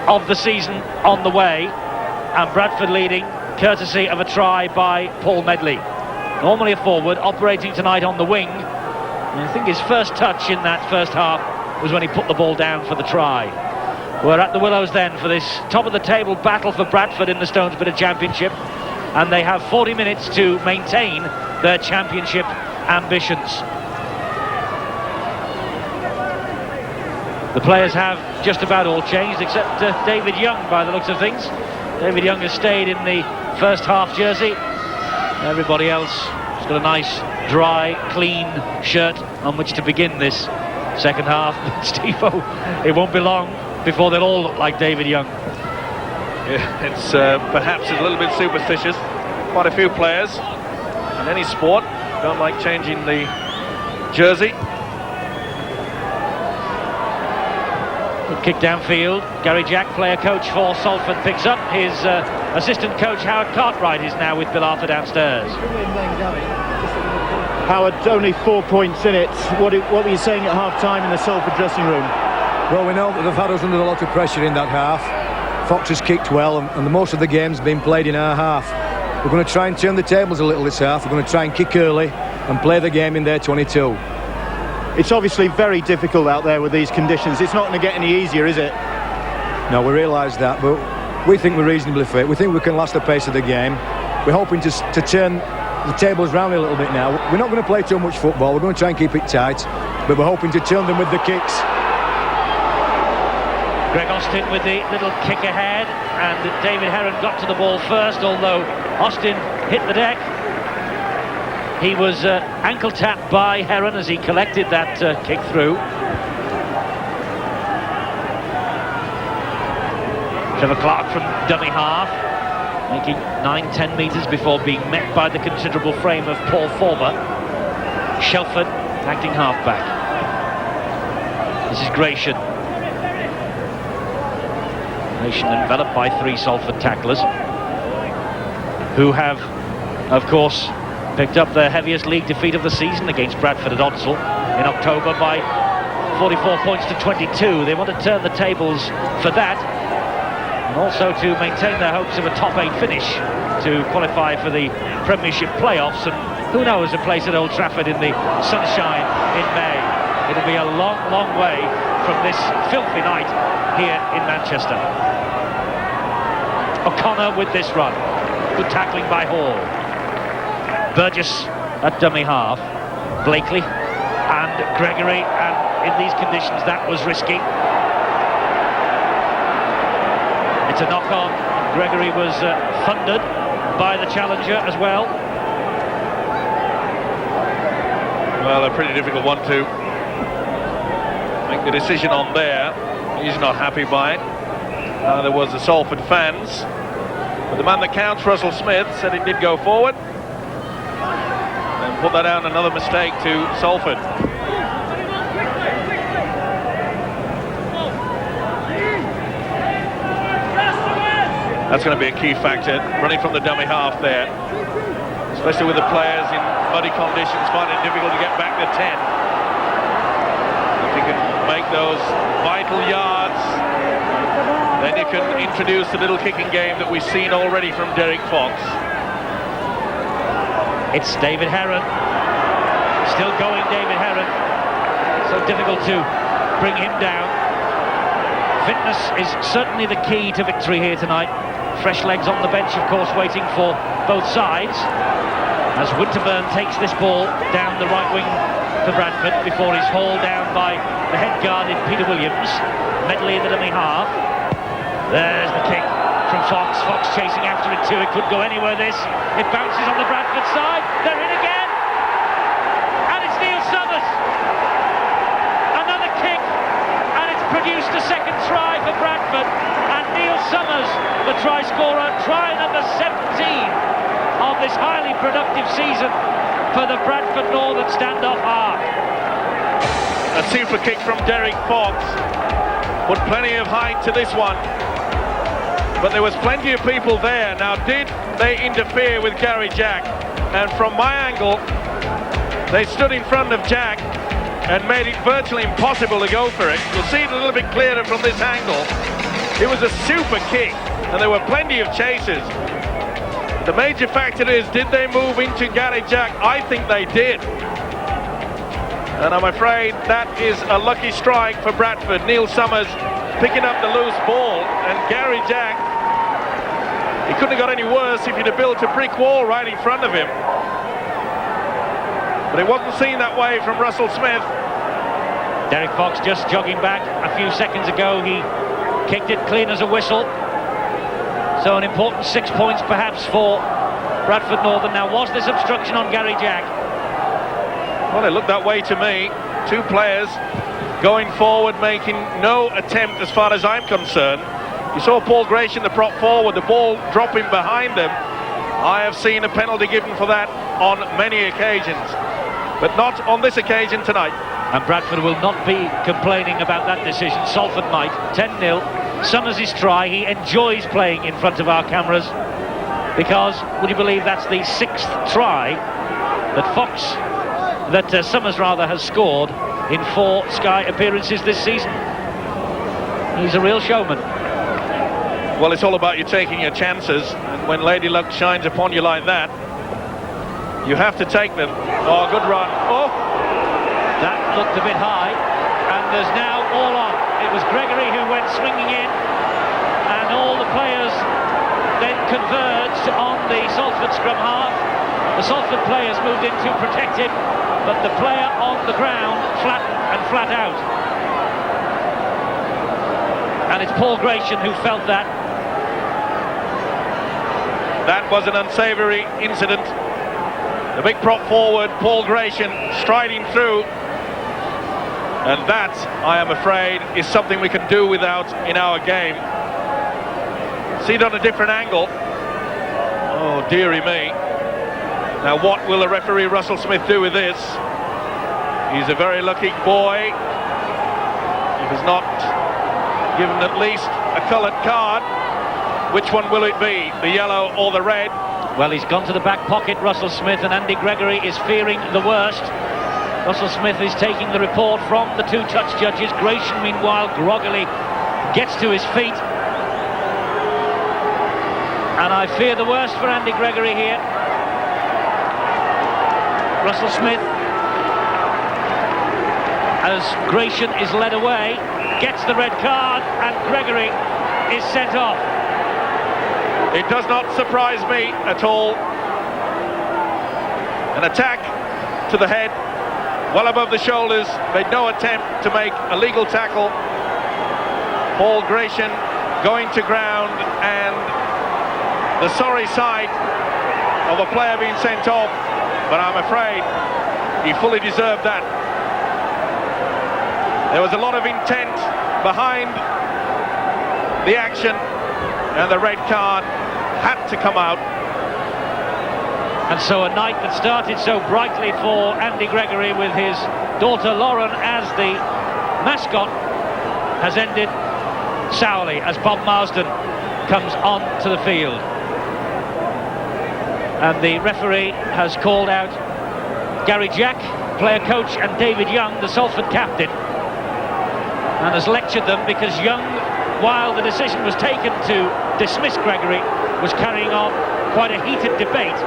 of the season on the way, and Bradford leading courtesy of a try by Paul Medley. Normally a forward, operating tonight on the wing, and I think his first touch in that first half was when he put the ball down for the try. We're at the Willows then for this top of the table battle for Bradford in the Stones Bidder Championship, and they have 40 minutes to maintain their championship ambitions. The players have just about all changed, except David Young, by the looks of things. David Young has stayed in the first half jersey. Everybody else has got a nice, dry, clean shirt on which to begin this second half. But Steve-O, it won't be long before they'll all look like David Young. Yeah, it's perhaps a little bit superstitious. Quite a few players in any sport don't like changing the jersey. Kick downfield. Gary Jack, player coach for Salford, picks up. His assistant coach Howard Cartwright is now with Bill Arthur downstairs. Howard, only 4 points in it. What were you saying at half-time in the Salford dressing room? Well, we know that they've had us under a lot of pressure in that half. Fox has kicked well, and the most of the game's been played in our half. We're going to try and turn the tables a little this half. We're going to try and kick early and play the game in their 22. It's obviously very difficult out there with these conditions. It's not going to get any easier, is it? No, we realise that, but we think we're reasonably fit. We think we can last the pace of the game. We're hoping to turn the tables round a little bit now. We're not going to play too much football. We're going to try and keep it tight, but we're hoping to turn them with the kicks. Greg Austin with the little kick ahead, and David Heron got to the ball first, although Austin hit the deck. He was ankle tapped by Heron as he collected that kick through. Trevor Clark from dummy half, making 9-10 metres before being met by the considerable frame of Paul Forber. Shelford acting half-back. This is Gratian. Gratian enveloped by 3 Salford tacklers, who have, of course, picked up their heaviest league defeat of the season against Bradford at Odsal in October by 44 points to 22. They want to turn the tables for that, and also to maintain their hopes of a top 8 finish to qualify for the Premiership playoffs, and who knows, a place at Old Trafford in the sunshine in May. It'll be a long, long way from this filthy night here in Manchester. O'Connor with this run. Good tackling by Hall. Burgess at dummy half. Blakely and Gregory, and in these conditions that was risky. It's a knock-on. Gregory was thundered by the challenger as well. Well, a pretty difficult one to make the decision on there. He's not happy by it. There was the Salford fans. But the man that counts, Russell Smith, said it did go forward. And put that down, another mistake to Salford. That's going to be a key factor, running from the dummy half there. Especially with the players in muddy conditions, finding it difficult to get back to 10. If you can make those vital yards, then you can introduce the little kicking game that we've seen already from Derek Fox. It's David Heron. Still going, David Heron. So difficult to bring him down. Fitness is certainly the key to victory here tonight. Fresh legs on the bench, of course, waiting for both sides, as Winterburn takes this ball down the right wing for Bradford before he's hauled down by the head guard in Peter Williams. Medley in the dummy half. There's the kick from Fox. Fox chasing after it too. It could go anywhere, this. It bounces on the Bradford side. They're in again. And it's Neil Summers. Another kick. And it's produced a second try for Bradford. And Neil Summers, the try scorer, try number 17 of this highly productive season for the Bradford Northern standoff half. A super kick from Derek Fox. Put plenty of height to this one. But there was plenty of people there. Now, did they interfere with Gary Jack? And from my angle, they stood in front of Jack and made it virtually impossible to go for it. You'll see it a little bit clearer from this angle. It was a super kick, and there were plenty of chasers. The major factor is, did they move into Gary Jack? I think they did. And I'm afraid that is a lucky strike for Bradford. Neil Summers picking up the loose ball, and Gary Jack, he couldn't have got any worse if he'd have built a brick wall right in front of him. But it wasn't seen that way from Russell Smith. Derek Fox just jogging back. A few seconds ago he kicked it clean as a whistle. So an important 6 points perhaps for Bradford Northern. Now, was this obstruction on Gary Jack? Well, it looked that way to me. 2 players going forward, making no attempt as far as I'm concerned. You saw Paul Gratian, the prop forward, the ball dropping behind them. I have seen a penalty given for that on many occasions, but not on this occasion tonight. And Bradford will not be complaining about that decision. Salford might. 10-0. Summers' try. He enjoys playing in front of our cameras because, would you believe, that's the 6th try that Summers has scored in 4 Sky appearances this season. He's a real showman. Well, it's all about you taking your chances, and when Lady Luck shines upon you like that, you have to take them. Oh, good run. Oh! That looked a bit high, and there's now all on. It was Gregory who went swinging in, and all the players then converged on the Salford scrum half. The Salford players moved in to protect him, but the player on the ground flat out. And it's Paul Gratian who felt that. That was an unsavoury incident. The big prop forward, Paul Gratian, striding through. And that, I am afraid, is something we can do without in our game. See it on a different angle. Oh, dearie me. Now, what will the referee Russell Smith do with this? He's a very lucky boy. He has not given at least a coloured card. Which one will it be, the yellow or the red? Well, he's gone to the back pocket, Russell Smith, and Andy Gregory is fearing the worst. Russell Smith is taking the report from the two touch judges. Gratian, meanwhile, groggily gets to his feet. And I fear the worst for Andy Gregory here. Russell Smith, as Gratian is led away, gets the red card, and Gregory is sent off. It does not surprise me at all. An attack to the head, well above the shoulders, made no attempt to make a legal tackle. Paul Gratian going to ground, and the sorry sight of a player being sent off, but I'm afraid he fully deserved that. There was a lot of intent behind the action, and the red card had to come out. And so a night that started so brightly for Andy Gregory with his daughter Lauren as the mascot has ended sourly as Bob Marsden comes on to the field. And the referee has called out Gary Jack, player coach, and David Young, the Salford captain, and has lectured them because Young, while the decision was taken to dismiss Gregory, was carrying on quite a heated debate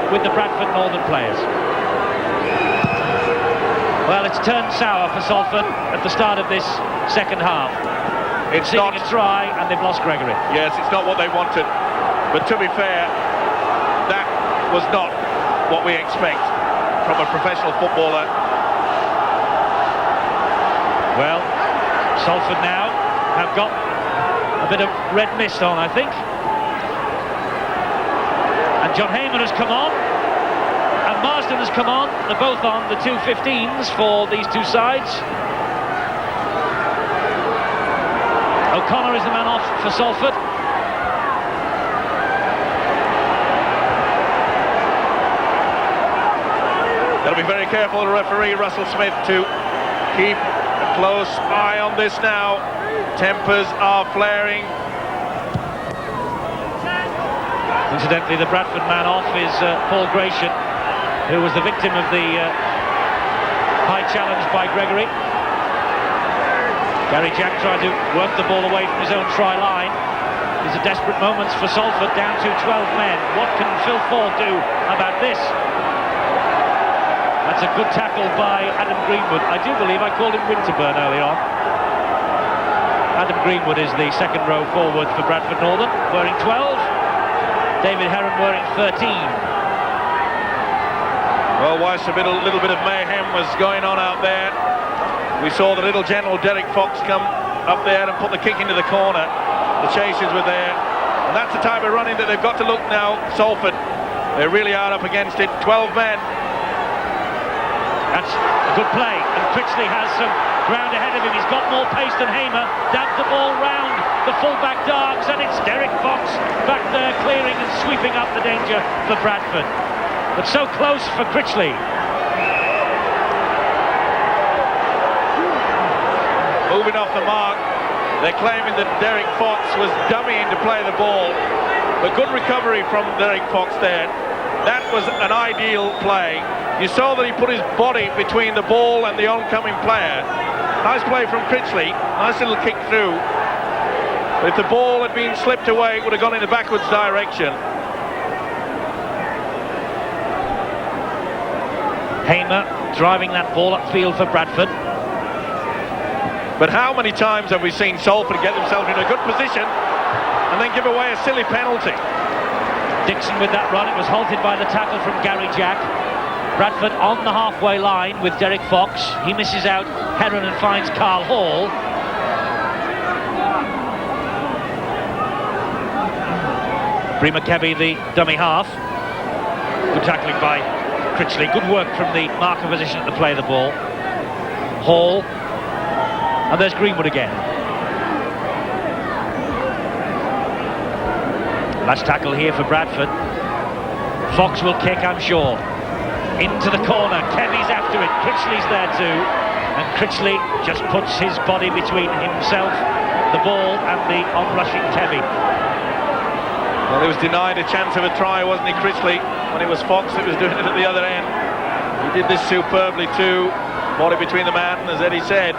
with the Bradford Northern players. Well, it's turned sour for Salford at the start of this second half. It's not a try, and they've lost Gregory. Yes, it's not what they wanted. But to be fair, that was not what we expect from a professional footballer. Well, Salford now have got a bit of red mist on, I think. And John Heyman has come on, and Marsden has come on. They're both on the 2.15s for these two sides. O'Connor is the man off for Salford. Got to be very careful, the referee Russell Smith, to keep a close eye on this now. Tempers are flaring. Incidentally, the Bradford man off is Paul Gratian, who was the victim of the high challenge by Gregory. Gary Jack tried to work the ball away from his own try line. These are desperate moments for Salford, down to 12 men. What can Phil Ford do about this? That's a good tackle by Adam Greenwood. I do believe I called him Winterburn early on. Adam Greenwood is the second row forward for Bradford Northern, wearing 12. David Heron wearing 13. Well, whilst a little bit of mayhem was going on out there, we saw the little general Derek Fox come up there and put the kick into the corner. The chasers were there, and that's the type of running that they've got to look now. Salford, they really are up against it. 12 men. That's a good play, and Critchley has some ground ahead of him. He's got more pace than Hamer. Dabbed the ball round the full-back Dargs, and it's Derek Fox back there clearing and sweeping up the danger for Bradford. But so close for Critchley. Moving off the mark, they're claiming that Derek Fox was dummying to play the ball, but good recovery from Derek Fox there. That was an ideal play. You saw that he put his body between the ball and the oncoming player. Nice play from Critchley, nice little kick through. But if the ball had been slipped away, it would have gone in the backwards direction. Hamer driving that ball upfield for Bradford. But how many times have we seen Salford get themselves in a good position and then give away a silly penalty? Dixon with that run, it was halted by the tackle from Gary Jack. Bradford on the halfway line with Derek Fox. He misses out Heron and finds Carl Hall. Brima Kebby, the dummy half. Good tackling by Critchley. Good work from the marker position to play the ball. Hall. And there's Greenwood again. Last tackle here for Bradford. Fox will kick, I'm sure. Into the corner. Kevy's after it. Critchley's there too. And Critchley just puts his body between himself, the ball, and the onrushing Kevy. Well, he was denied a chance of a try, wasn't he, Critchley? When it was Fox that was doing it at the other end. He did this superbly too. Body between the man, as Eddie said.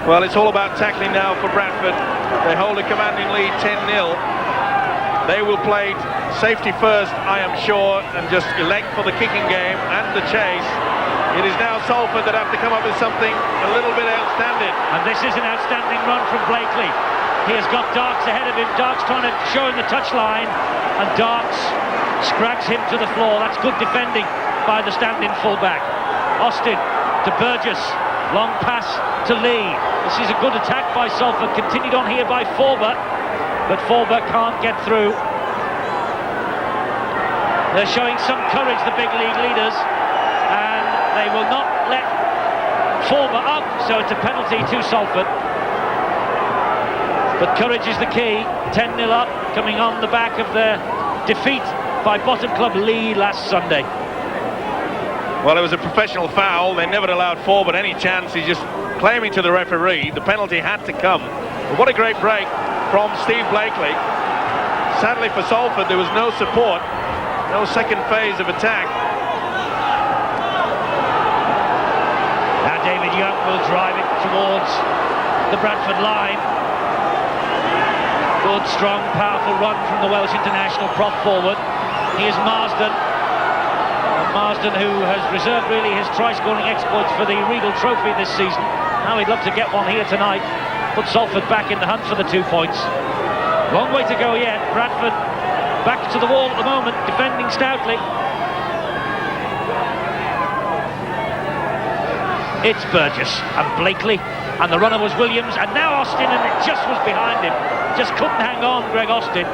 Well, it's all about tackling now for Bradford. They hold a commanding lead 10-0. They will play safety first, I am sure, and just elect for the kicking game and the chase. It is now Salford that have to come up with something a little bit outstanding. And this is an outstanding run from Blakely. He has got Darks ahead of him. Darks trying to show him the touchline, and Darks scrags him to the floor. That's good defending by the stand-in fullback. Austin to Burgess. Long pass to Lee. This is a good attack by Salford. Continued on here by Forber. But Forber can't get through. They're showing some courage, the big league leaders, and they will not let Forber up, so it's a penalty to Salford. But courage is the key. 10-0 up, coming on the back of their defeat by bottom club Lee last Sunday. Well, it was a professional foul. They never allowed Forber any chance. He's just claiming to the referee the penalty had to come. But what a great break from Steve Blakely. Sadly for Salford, there was no support, no second phase of attack. Now David Young will drive it towards the Bradford line. Good, strong, powerful run from the Welsh international prop forward. He is Marsden. Marsden, who has reserved really his try-scoring exploits for the Regal Trophy this season. Now he'd love to get one here tonight. Put Salford back in the hunt for the 2 points. Long way to go yet. Bradford back to the wall at the moment, defending stoutly. It's Burgess and Blakely, and the runner was Williams, and now Austin, and it just was behind him. Just couldn't hang on, Greg Austin.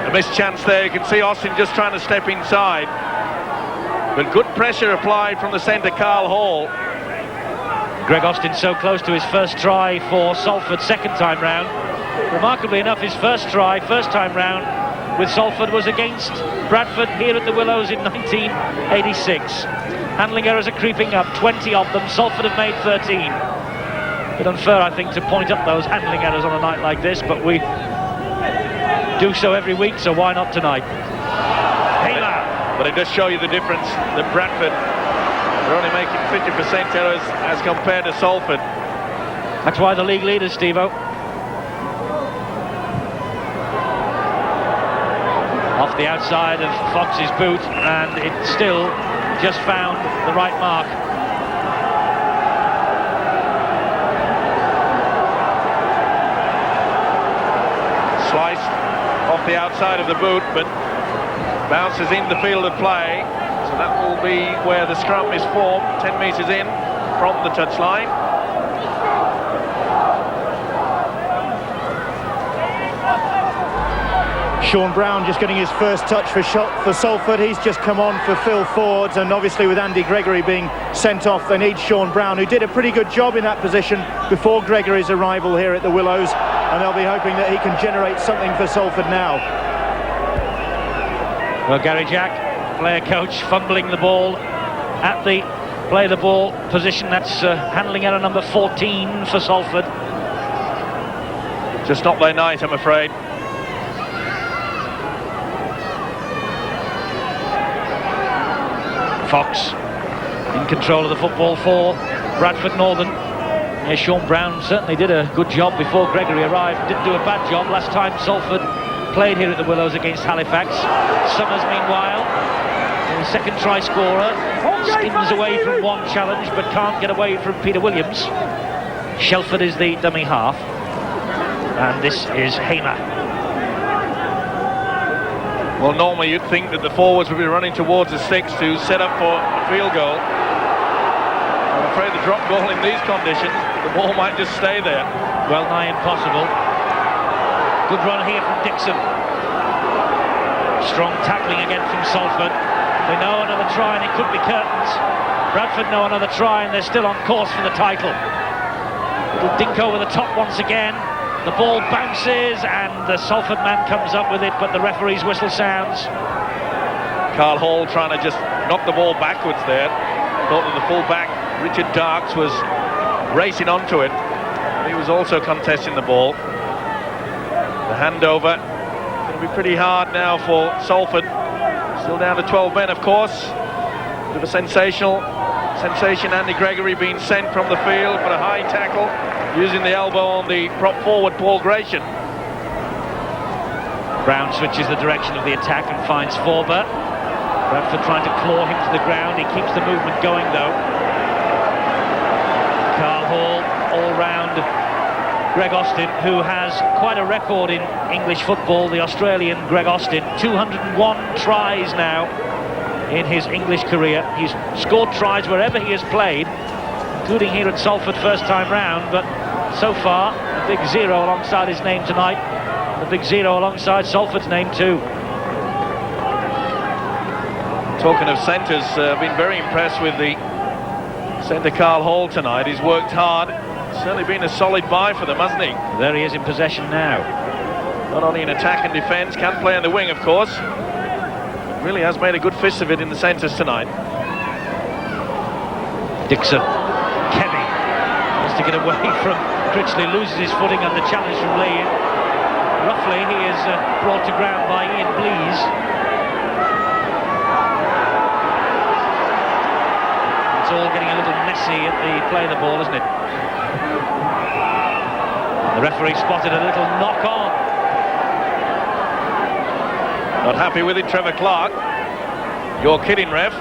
A missed chance there. You can see Austin just trying to step inside. But good pressure applied from the centre, Carl Hall. Greg Austin so close to his first try for Salford second time round. Remarkably enough, his first try, first time round with Salford was against Bradford here at the Willows in 1986. Handling errors are creeping up, 20 of them. Salford have made 13. Bit unfair, I think, to point up those handling errors on a night like this, but we do so every week, so why not tonight? But it does show you the difference that Bradford are only making 50% errors as compared to Salford. That's why the league leaders, Steve-O. Off the outside of Fox's boot, and it still just found the right mark. Sliced off the outside of the boot, but bounces in the field of play. So that will be where the scrum is formed, 10 metres in from the touchline. Sean Brown just getting his first touch for Salford. He's just come on for Phil Ford, and obviously with Andy Gregory being sent off, they need Sean Brown, who did a pretty good job in that position before Gregory's arrival here at the Willows, and they'll be hoping that he can generate something for Salford now. Well, Gary Jack, player coach, fumbling the ball at the play the ball position. That's handling error number 14 for Salford. Just not their night, I'm afraid. Fox in control of the football for Bradford Northern. Yeah, Sean Brown certainly did a good job before Gregory arrived. Didn't do a bad job last time Salford played here at the Willows against Halifax. Summers, meanwhile, the second try scorer, skims away from one challenge but can't get away from Peter Williams. Shelford is the dummy half, and this is Hamer. Well, normally you'd think that the forwards would be running towards the sticks to set up for a field goal. I'm afraid the drop goal in these conditions, the ball might just stay there. Well nigh impossible. Good run here from Dixon. Strong tackling again from Salford. They know another try and it could be curtains. Bradford know another try and they're still on course for the title. Little dink over the top once again. The ball bounces and the Salford man comes up with it, but the referee's whistle sounds. Carl Hall trying to just knock the ball backwards there. Thought that the full-back, Richard Darks, was racing onto it. He was also contesting the ball. The handover going to be pretty hard now for Salford. Still down to 12 men, of course. Bit of a sensation. Andy Gregory being sent from the field for a high tackle, using the elbow on the prop forward Paul Gratian. Brown switches the direction of the attack and finds Forber. Bradford trying to claw him to the ground. He keeps the movement going though. Carl Hall all round Greg Austin, who has quite a record in English football, the Australian Greg Austin. 201 tries now in his English career. He's scored tries wherever he has played, including here at Salford first time round, but so far a big zero alongside his name tonight, and a big zero alongside Salford's name too. Talking of centres, been very impressed with the centre Carl Hall tonight. He's worked hard. Certainly been a solid buy for them, hasn't he? There he is in possession now. Not only in attack and defence, can play in the wing, of course. Really has made a good fist of it in the centres tonight. Dixon. Kevy wants to get away from Critchley, loses his footing under challenge from Lee. Roughly, he is brought to ground by Ian Blease. It's all getting a little messy at the play of the ball, isn't it? The referee spotted a little knock on. Not happy with it, Trevor Clark. You're kidding, ref.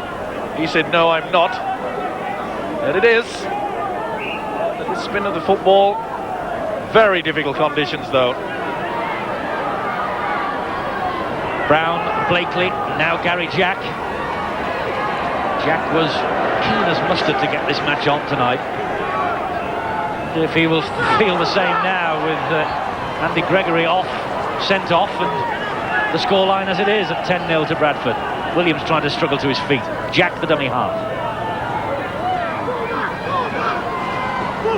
He said, no, I'm not. And it is. The spin of the football. Very difficult conditions, though. Brown, Blakely, now Gary Jack. Jack was keen as mustard to get this match on tonight. If he will feel the same now with Andy Gregory sent off, and the scoreline as it is at 10-0 to Bradford. Williams trying to struggle to his feet. Jack the dummy half.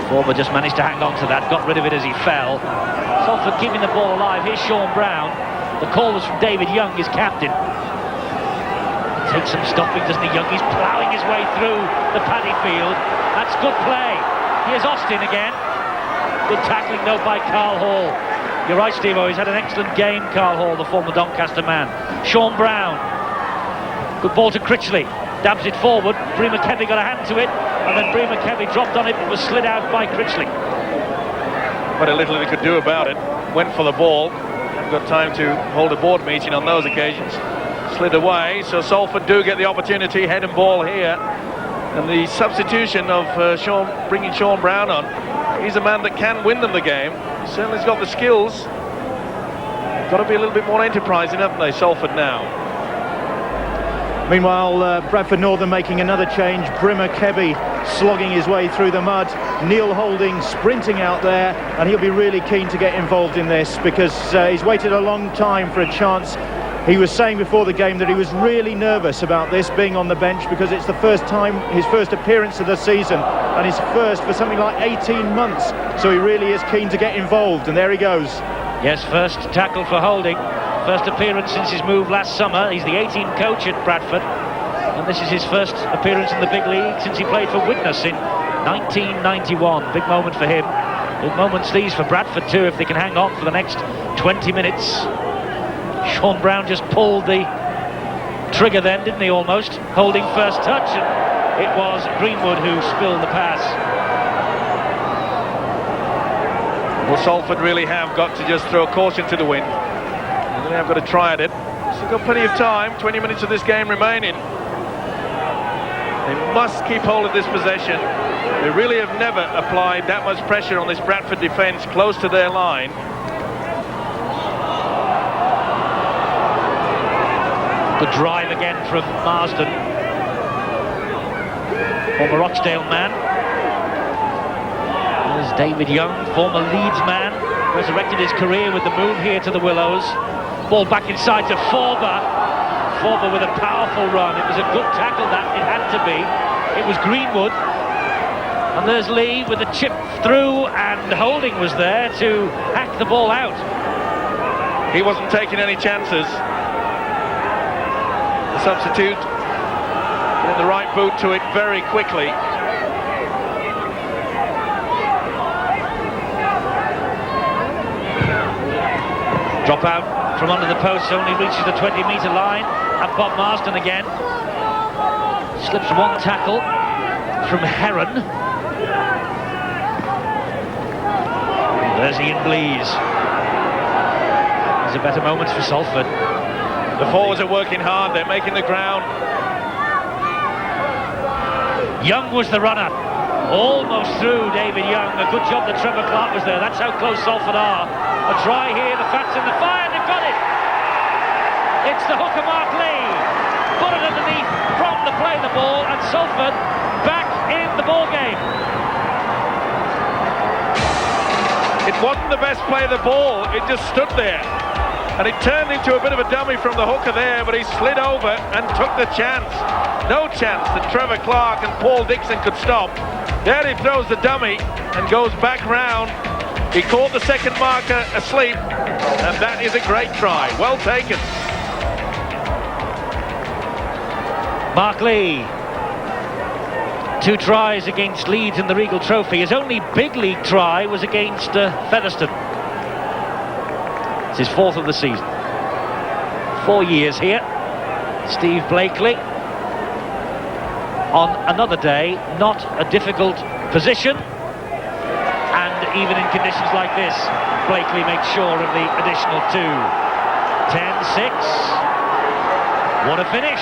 Forber just managed to hang on to that, got rid of it as he fell. Salford keeping the ball alive. Here's Sean Brown. The call was from David Young, his captain. Takes some stopping, doesn't he, Young? He's ploughing his way through the paddy field. That's good play. Here's Austin again. Good tackling though by Carl Hall. You're right, Steve-O, he's had an excellent game, Carl Hall, the former Doncaster man. Sean Brown. Good ball to Critchley. Dabs it forward. Bree McKevy got a hand to it, and then Bree McKevy dropped on it. It was slid out by Critchley. Very little they could do about it. Went for the ball. Haven't got time to hold a board meeting on those occasions. Slid away, so Salford do get the opportunity. Head and ball here. And the substitution of bringing Sean Brown on. He's a man that can win them the game. He certainly has got the skills. Got to be a little bit more enterprising, haven't they, Salford now? Meanwhile, Bradford Northern making another change. Brimmer Kebby slogging his way through the mud. Neil Holding sprinting out there, and he'll be really keen to get involved in this because he's waited a long time for a chance. He was saying before the game that he was really nervous about this being on the bench because it's the first time, his first appearance of the season, and his first for something like 18 months. So he really is keen to get involved, and there he goes. Yes, first tackle for Holding. First appearance since his move last summer. He's the 18 coach at Bradford, and this is his first appearance in the big league since he played for Widnes in 1991. Big moment for him. Big moments these for Bradford too, if they can hang on for the next 20 minutes. Sean Brown just pulled the trigger then, didn't he, almost? Holding first touch, and it was Greenwood who spilled the pass. Well, Salford really have got to just throw caution to the wind. They really have got to try at it. Still got plenty of time, 20 minutes of this game remaining. They must keep hold of this possession. They really have never applied that much pressure on this Bradford defence close to their line. Good drive again from Marsden, former Rochdale man. There's David Young, former Leeds man. resurrected his career with the move here to the Willows. Ball back inside to Forber. Forber with a powerful run. It was a good tackle, that it had to be. It was Greenwood. And there's Lee with the chip through, and Holding was there to hack the ball out. He wasn't taking any chances. The substitute in the right boot to it very quickly. Drop out from under the post, only reaches the 20-metre line, and Bob Marsden again. Slips one tackle from Heron. There's Ian Blease. These are better moments for Salford. The forwards are working hard, they're making the ground. Young was the runner. Almost through David Young. A good job that Trevor Clark was there. That's how close Salford are. A try here, the Fats in the fire, and they've got it! It's the hooker Mark Lee. Put it underneath from the play the ball, and Salford back in the ball game. It wasn't the best play of the ball, it just stood there. And it turned into a bit of a dummy from the hooker there, but he slid over and took the chance. No chance that Trevor Clark and Paul Dixon could stop. There he throws the dummy and goes back round. He caught the second marker asleep, and that is a great try. Well taken. Mark Lee. 2 tries against Leeds in the Regal Trophy. His only big league try was against Featherstone. It's his 4th of the season. 4 years here. Steve Blakely. On another day, not a difficult position. And even in conditions like this, Blakely makes sure of the additional 2. 10-6. What a finish.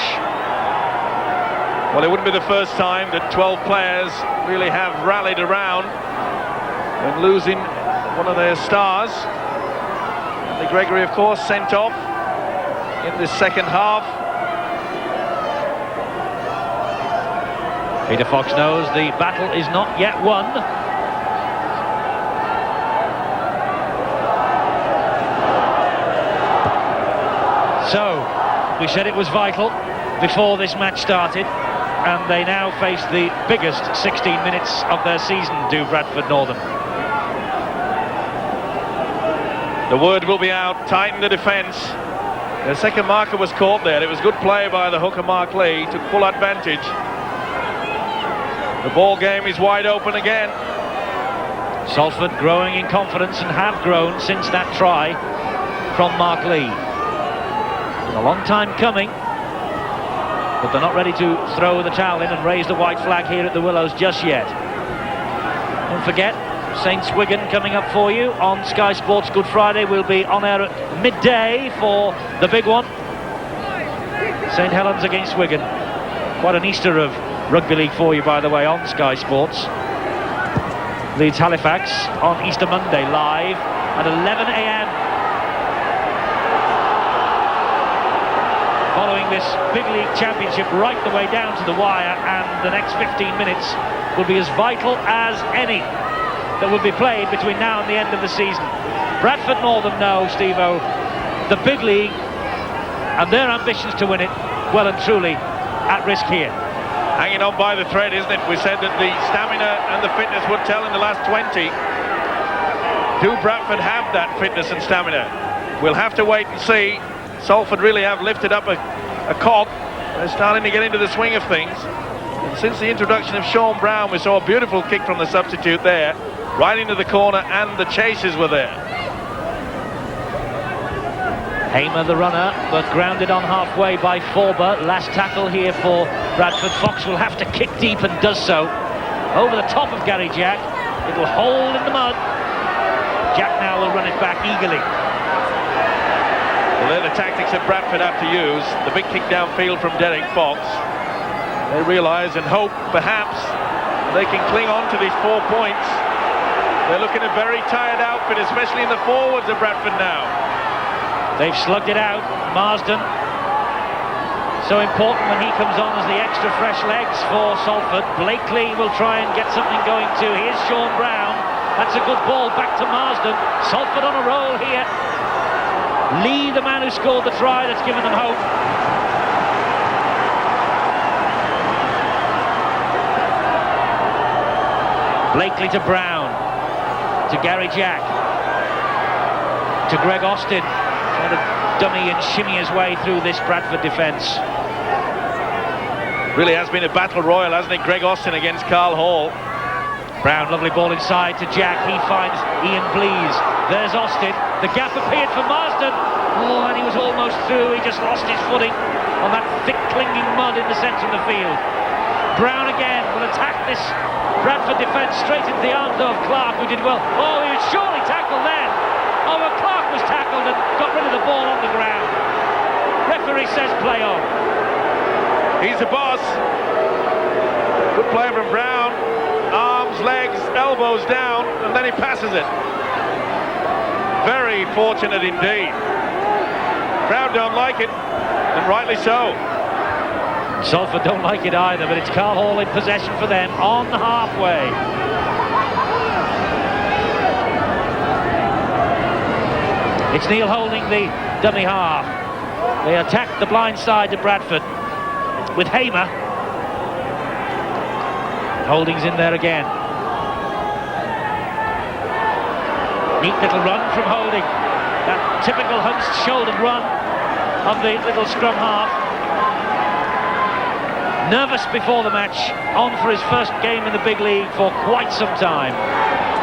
Well, it wouldn't be the first time that 12 players really have rallied around when losing one of their stars. Andy Gregory, of course, sent off in the second half. Peter Fox knows the battle is not yet won. So, we said it was vital before this match started, and they now face the biggest 16 minutes of their season, do Bradford Northern. The word will be out, tighten the defence. The second marker was caught there. It was good play by the hooker Mark Lee, took full advantage. The ball game is wide open again. Salford growing in confidence, and have grown since that try from Mark Lee. A long time coming, but they're not ready to throw the towel in and raise the white flag here at the Willows just yet. Don't forget, Saints Wigan coming up for you on Sky Sports Good Friday. We'll be on air at midday for the big one. St Helens against Wigan. Quite an Easter of rugby league for you, by the way, on Sky Sports. Leeds Halifax on Easter Monday, live at 11 a.m. Following this big league championship right the way down to the wire, and the next 15 minutes will be as vital as any that will be played between now and the end of the season. Bradford Northern know, Steve-O, the big league and their ambitions to win it, well and truly at risk here. Hanging on by the thread, isn't it? We said that the stamina and the fitness would tell in the last 20. Do Bradford have that fitness and stamina? We'll have to wait and see. Salford really have lifted up a cog. They're starting to get into the swing of things. And since the introduction of Sean Brown, we saw a beautiful kick from the substitute there, right into the corner, and the chasers were there. Hamer the runner, but grounded on halfway by Forber. Last tackle here for Bradford. Fox will have to kick deep and does so. Over the top of Gary Jack. It'll hold in the mud. Jack now will run it back eagerly. Well, they're the tactics that Bradford have to use. The big kick downfield from Derek Fox. They realise and hope, perhaps, they can cling on to these 4 points. They're looking a very tired outfit, especially in the forwards of Bradford now. They've slugged it out. Marsden, so important when he comes on as the extra fresh legs for Salford. Blakely will try and get something going too. Here's Sean Brown. That's a good ball back to Marsden. Salford on a roll here. Lee, the man who scored the try, that's given them hope. Blakely to Brown, to Gary Jack, to Greg Austin, trying to dummy and shimmy his way through this Bradford defence. Really has been a battle royal, hasn't it? Greg Austin against Carl Hall. Brown, lovely ball inside to Jack. He finds Ian Blease. There's Austin. The gap appeared for Marsden. Oh, and he was almost through. He just lost his footing on that thick clinging mud in the centre of the field. Brown again will attack this Bradford defence straight into the arms of Clark, who did well. Oh, he was surely tackled then. Oh, but Clark was tackled and got rid of the ball on the ground. Referee says play on. He's the boss. Good play from Brown. Arms, legs, elbows down, and then he passes it. Very fortunate indeed. Brown don't like it, and rightly so. Salford don't like it either, but it's Carl Hall in possession for them on the halfway. It's Neil holding the dummy half. They attack the blind side to Bradford with Hamer. Holding's in there again. Neat little run from Holding. That typical hunched-shouldered run of the little scrum half. Nervous before the match, on for his first game in the big league for quite some time.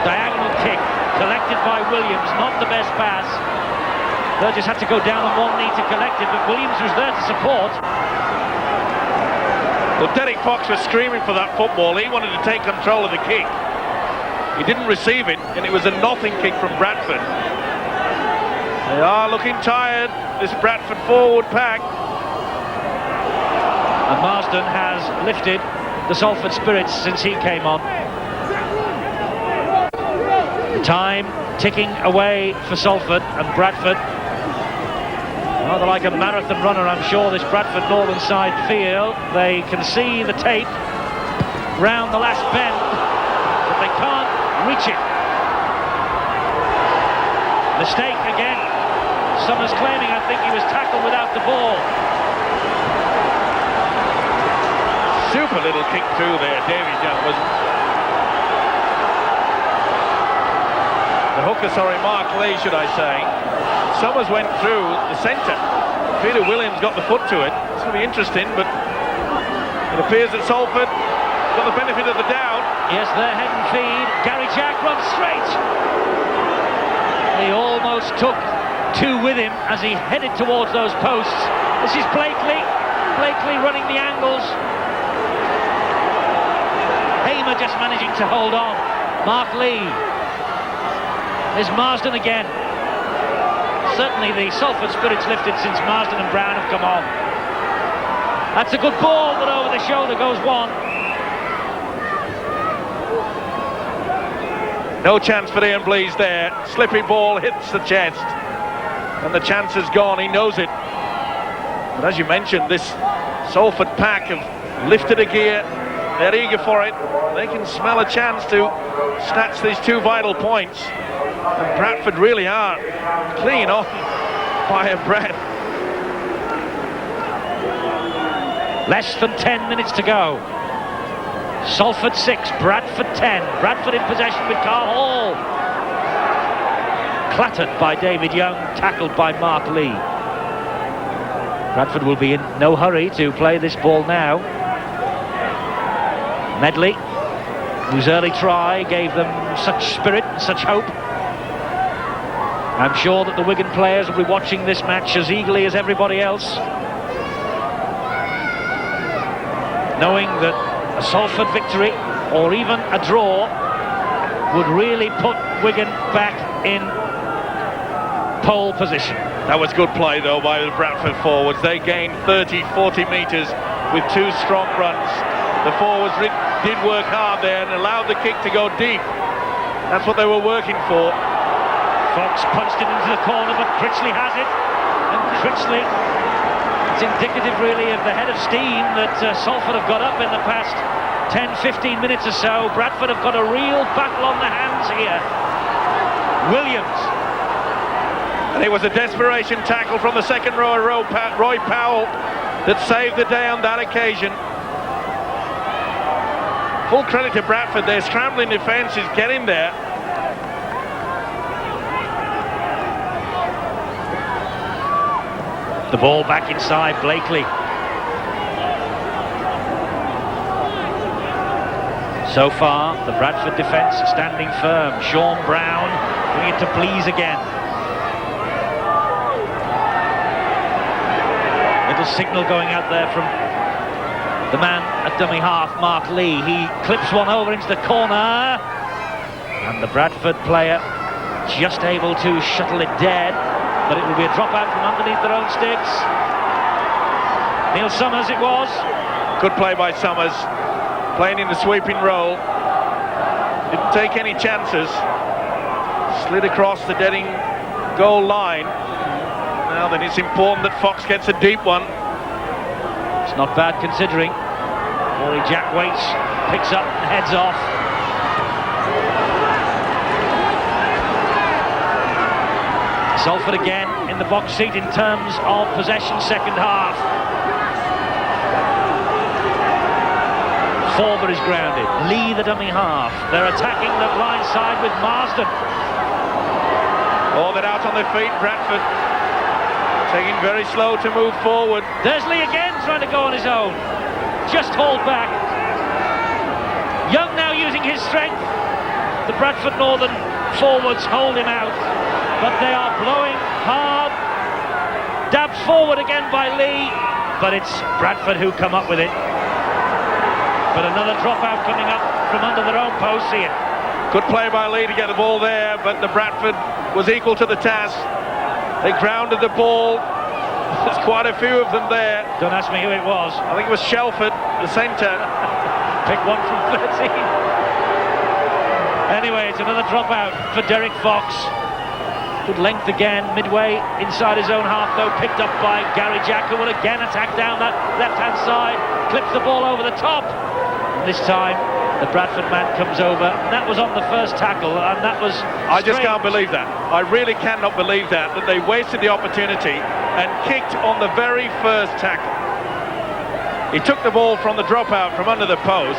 Diagonal kick, collected by Williams, not the best pass. Burgess had to go down on one knee to collect it, but Williams was there to support. Well, Derek Fox was screaming for that football. He wanted to take control of the kick. He didn't receive it, and it was a nothing kick from Bradford. They are looking tired, this Bradford forward pack. And Marsden has lifted the Salford spirits since he came on. The time ticking away for Salford, and Bradford, rather like a marathon runner, I'm sure this Bradford northern side feel. They can see the tape round the last bend, but they can't reach it. Mistake again. Summers claiming, I think, he was tackled without the ball. Super little kick through there, Davy Young was. The hooker, sorry, Mark Lee, should I say. Summers went through the centre. Peter Williams got the foot to it. It's going to be interesting, but it appears that Salford got the benefit of the doubt. Yes, their head and feed. Gary Jack runs straight. He almost took two with him as he headed towards those posts. This is Blakely. Blakely running the angles. Hamer just managing to hold on. Mark Lee. There's Marsden again. Certainly the Salford spirit's lifted since Marsden and Brown have come on. That's a good ball, but over the shoulder goes one. No chance for Ian Blease there. Slippery ball hits the chest. And the chance is gone, he knows it. But as you mentioned, this Salford pack have lifted a gear. They're eager for it. They can smell a chance to snatch these two vital points. And Bradford really are clean off by a breath. Less than 10 minutes to go. Salford 6, Bradford 10. Bradford in possession with Carl Hall. Clattered by David Young, tackled by Mark Lee. Bradford will be in no hurry to play this ball now. Medley, whose early try gave them such spirit and such hope. I'm sure that the Wigan players will be watching this match as eagerly as everybody else, knowing that a Salford victory or even a draw would really put Wigan back in pole position. That was good play though by the Bradford forwards. They gained 30-40 metres with two strong runs. The forwards did work hard there and allowed the kick to go deep. That's what they were working for. Fox punched it into the corner, but Critchley has it. And Critchley, it's indicative really of the head of steam that Salford have got up in the past 10-15 minutes or so. Bradford have got a real battle on their hands chance here. Williams. And it was a desperation tackle from the second row, Roy Powell, that saved the day on that occasion. Full credit to Bradford. Their scrambling defence is getting there. The ball back inside Blakely. So far, the Bradford defence standing firm. Sean Brown doing it to please again. Little signal going out there from the man at dummy half, Mark Lee. He clips one over into the corner. And the Bradford player just able to shuttle it dead. But it will be a drop out from underneath their own sticks. Neil Summers it was. Good play by Summers, playing in the sweeping role. Didn't take any chances. Slid across the Deading goal line. Now then it's important that Fox gets a deep one. It's not bad considering. Rory Jack waits, picks up and heads off. Salford again in the box seat in terms of possession second half. Forber is grounded. Lee the dummy half. They're attacking the blind side with Marsden. Oh, they're out on their feet, Bradford. Taking very slow to move forward. There's Lee again trying to go on his own. Just hauled back. Young now using his strength. The Bradford Northern forwards hold him out. But they are blowing hard. Dabbed forward again by Lee. But it's Bradford who come up with it. But another dropout coming up from under their own post here. Good play by Lee to get the ball there, but the Bradford was equal to the task. They grounded the ball. There's quite a few of them there. Don't ask me who it was. I think it was Shelford, the centre. Pick one from 13. Anyway, it's another dropout for Derek Fox. Good length again, midway inside his own half though, picked up by Gary Jack, who will again attack down that left-hand side, clips the ball over the top. And this time, the Bradford man comes over, and that was on the first tackle, and that was strange. I just can't believe that. I really cannot believe that they wasted the opportunity and kicked on the very first tackle. He took the ball from the dropout from under the post.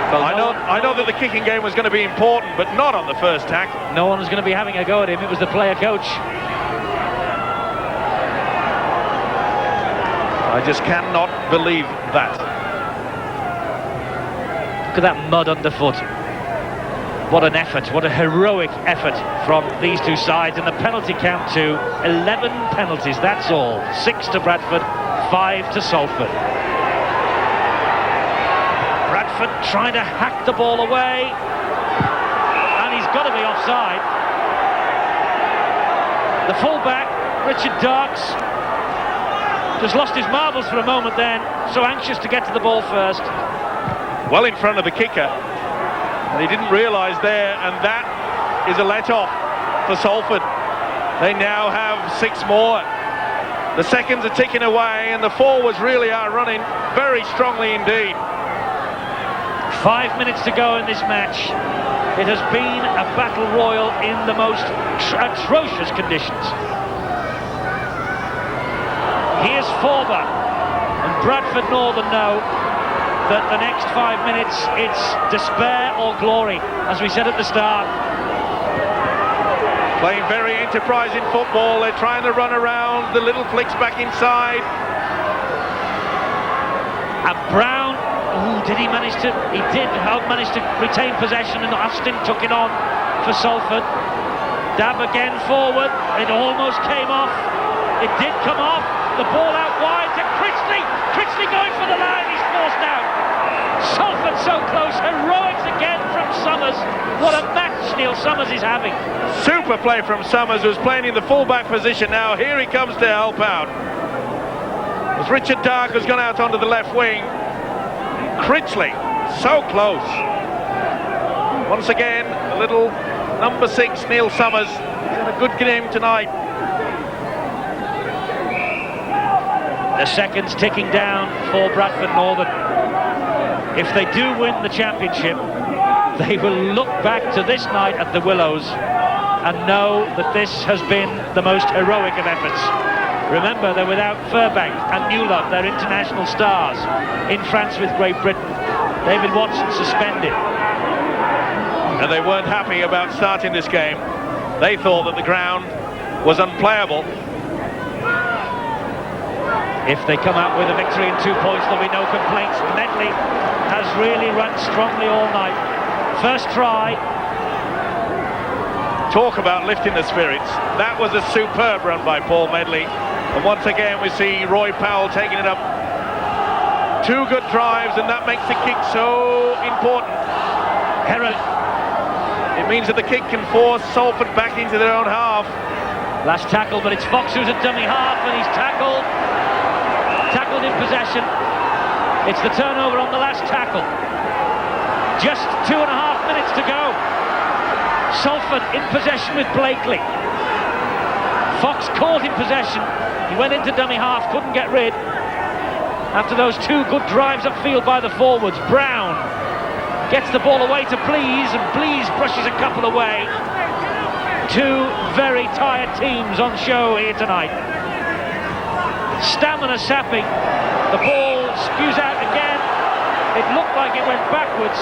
Well, I know that the kicking game was going to be important, but not on the first tackle. No one was going to be having a go at him. It was the player coach. I just cannot believe that. Look at that mud underfoot. What an effort, what a heroic effort from these two sides. And the penalty count to 11 penalties, that's all. 6 to Bradford, 5 to Salford. Bradford trying to hack the ball away, and he's got to be offside. The fullback, Richard Darks, just lost his marbles for a moment then, so anxious to get to the ball first. Well in front of the kicker, and he didn't realise there, and that is a let-off for Salford. They now have 6 more. The seconds are ticking away, and the forwards really are running very strongly indeed. 5 minutes to go in this match. It has been a battle royal in the most atrocious conditions. Here's Forber, and Bradford Northern know that the next 5 minutes it's despair or glory, as we said at the start. Playing very enterprising football. They're trying to run around, the little flicks back inside. And Brown, did he manage to? He did manage to retain possession, and Austin took it on for Salford. Dab again forward. It almost came off. It did come off. The ball out wide to Critchley. Critchley going for the line. He's forced out. Salford so close. Heroics again from Summers. What a match Neil Summers is having. Super play from Summers, who's playing in the full-back position now. Here he comes to help out. It was Richard Dark who's gone out onto the left wing. Critchley, so close. Once again, a little number 6, Neil Summers. He's had a good game tonight. The seconds ticking down for Bradford Northern. If they do win the championship, they will look back to this night at the Willows and know that this has been the most heroic of efforts. Remember, they're without Furbank and Newlove, they're international stars in France with Great Britain. David Watson suspended. And they weren't happy about starting this game. They thought that the ground was unplayable. If they come out with a victory and 2 points, there'll be no complaints. Medley has really run strongly all night. First try. Talk about lifting the spirits. That was a superb run by Paul Medley. And once again we see Roy Powell taking it up. 2 good drives, and that makes the kick so important. Heron. It means that the kick can force Salford back into their own half. Last tackle, but it's Fox who's at dummy half, and he's tackled in possession. It's the turnover on the last tackle. Just 2.5 minutes to go. Salford in possession with Blakely. Fox caught in possession. He went into dummy half, couldn't get rid. After those 2 good drives upfield by the forwards, Brown gets the ball away to Blease, and Blease brushes a couple away. 2 very tired teams on show here tonight. Stamina sapping. The ball spews out again. It looked like it went backwards,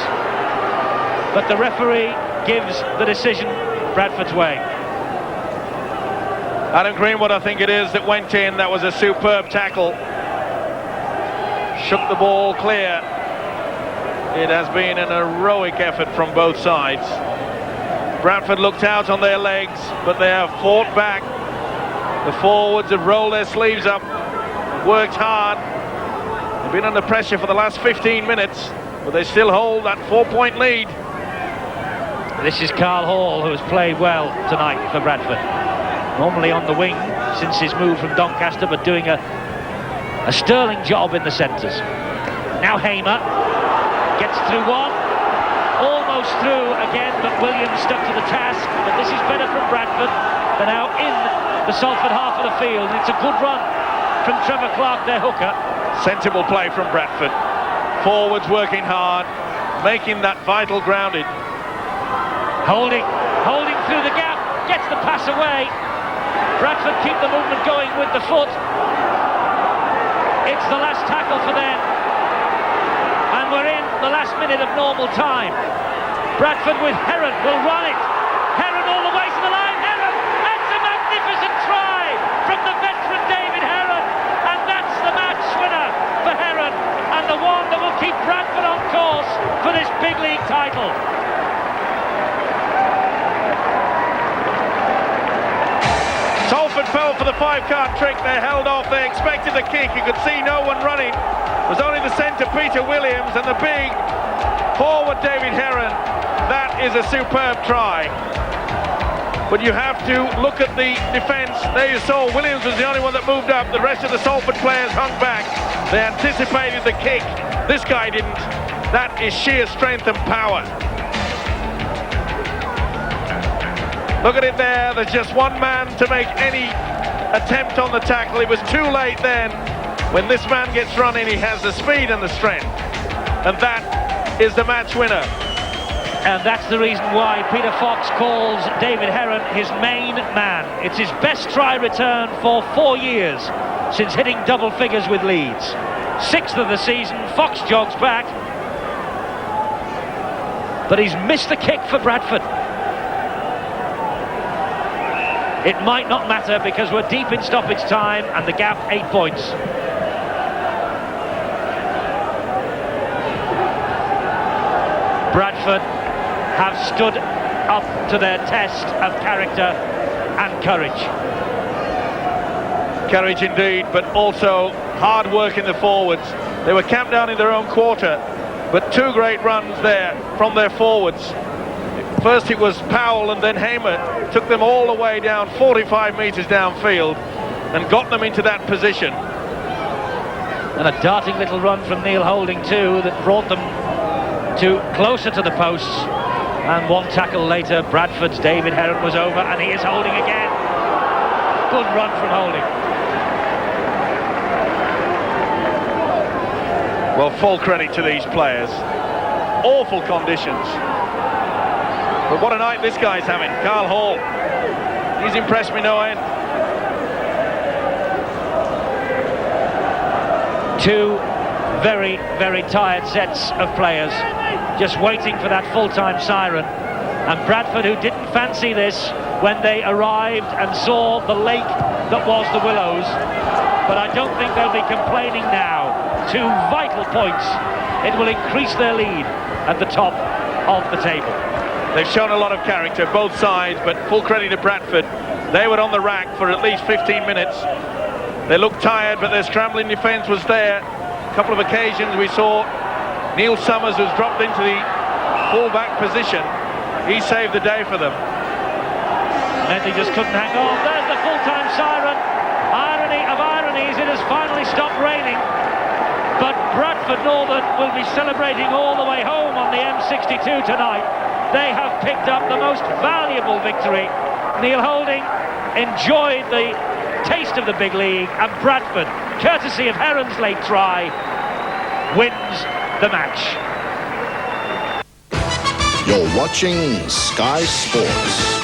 but the referee gives the decision Bradford's way. Adam Greenwood, I think it is, that went in. That was a superb tackle. Shook the ball clear. It has been an heroic effort from both sides. Bradford looked out on their legs, but they have fought back. The forwards have rolled their sleeves up, worked hard. They've been under pressure for the last 15 minutes, but they still hold that 4-point lead. This is Carl Hall, who has played well tonight for Bradford. Normally on the wing since his move from Doncaster, but doing a sterling job in the centres. Now Hamer gets through one, almost through again, but Williams stuck to the task. But this is better from Bradford. They're now in the Salford half of the field. It's a good run from Trevor Clark, their hooker. Sensible play from Bradford. Forwards working hard, making that vital grounded. Holding through the gap, gets the pass away. Bradford keep the movement going with the foot. It's the last tackle for them. And we're in the last minute of normal time. Bradford with Heron will run it. Heron all the way to the line. Heron! That's a magnificent try from the veteran David Heron. And that's the match winner for Heron. And the one that will keep Bradford on course for this big league title. Salford fell for the 5-card trick. They held off. They expected the kick. You could see no one running. It was only the centre, Peter Williams, and the big forward, David Heron. That is a superb try. But you have to look at the defence. There you saw Williams was the only one that moved up. The rest of the Salford players hung back. They anticipated the kick. This guy didn't. That is sheer strength and power. Look at it there. There's just one man to make any attempt on the tackle. It was too late then. When this man gets running, he has the speed and the strength. And that is the match winner. And that's the reason why Peter Fox calls David Heron his main man. It's his best try return for 4 years since hitting double figures with Leeds. 6th of the season. Fox jogs back, but he's missed the kick for Bradford. It might not matter because we're deep in stoppage time and the gap 8 points. Bradford have stood up to their test of character and courage. Courage indeed, but also hard work in the forwards. They were camped down in their own quarter, but 2 great runs there from their forwards. First it was Powell and then Hamer took them all the way down 45 metres downfield and got them into that position. And a darting little run from Neil Holding too that brought them to closer to the posts. And 1 tackle later, Bradford's David Heron was over, and he is Holding again. Good run from Holding. Well, full credit to these players. Awful conditions. But what a night this guy's having, Carl Hall. He's impressed me no end. Two very, very tired sets of players just waiting for that full-time siren. And Bradford, who didn't fancy this when they arrived and saw the lake that was the Willows, but I don't think they'll be complaining now. Two vital points. It will increase their lead at the top of the table. They've shown a lot of character, both sides, but full credit to Bradford. They were on the rack for at least 15 minutes. They looked tired, but their scrambling defence was there. A couple of occasions we saw Neil Summers, who's dropped into the full-back position. He saved the day for them. And they just couldn't hang on. There's the full-time siren. Irony of ironies, it has finally stopped raining. But Bradford Northern will be celebrating all the way home on the M62 tonight. They have picked up the most valuable victory. Neil Holding enjoyed the taste of the big league, and Bradford, courtesy of Heron's late try, wins the match. You're watching Sky Sports.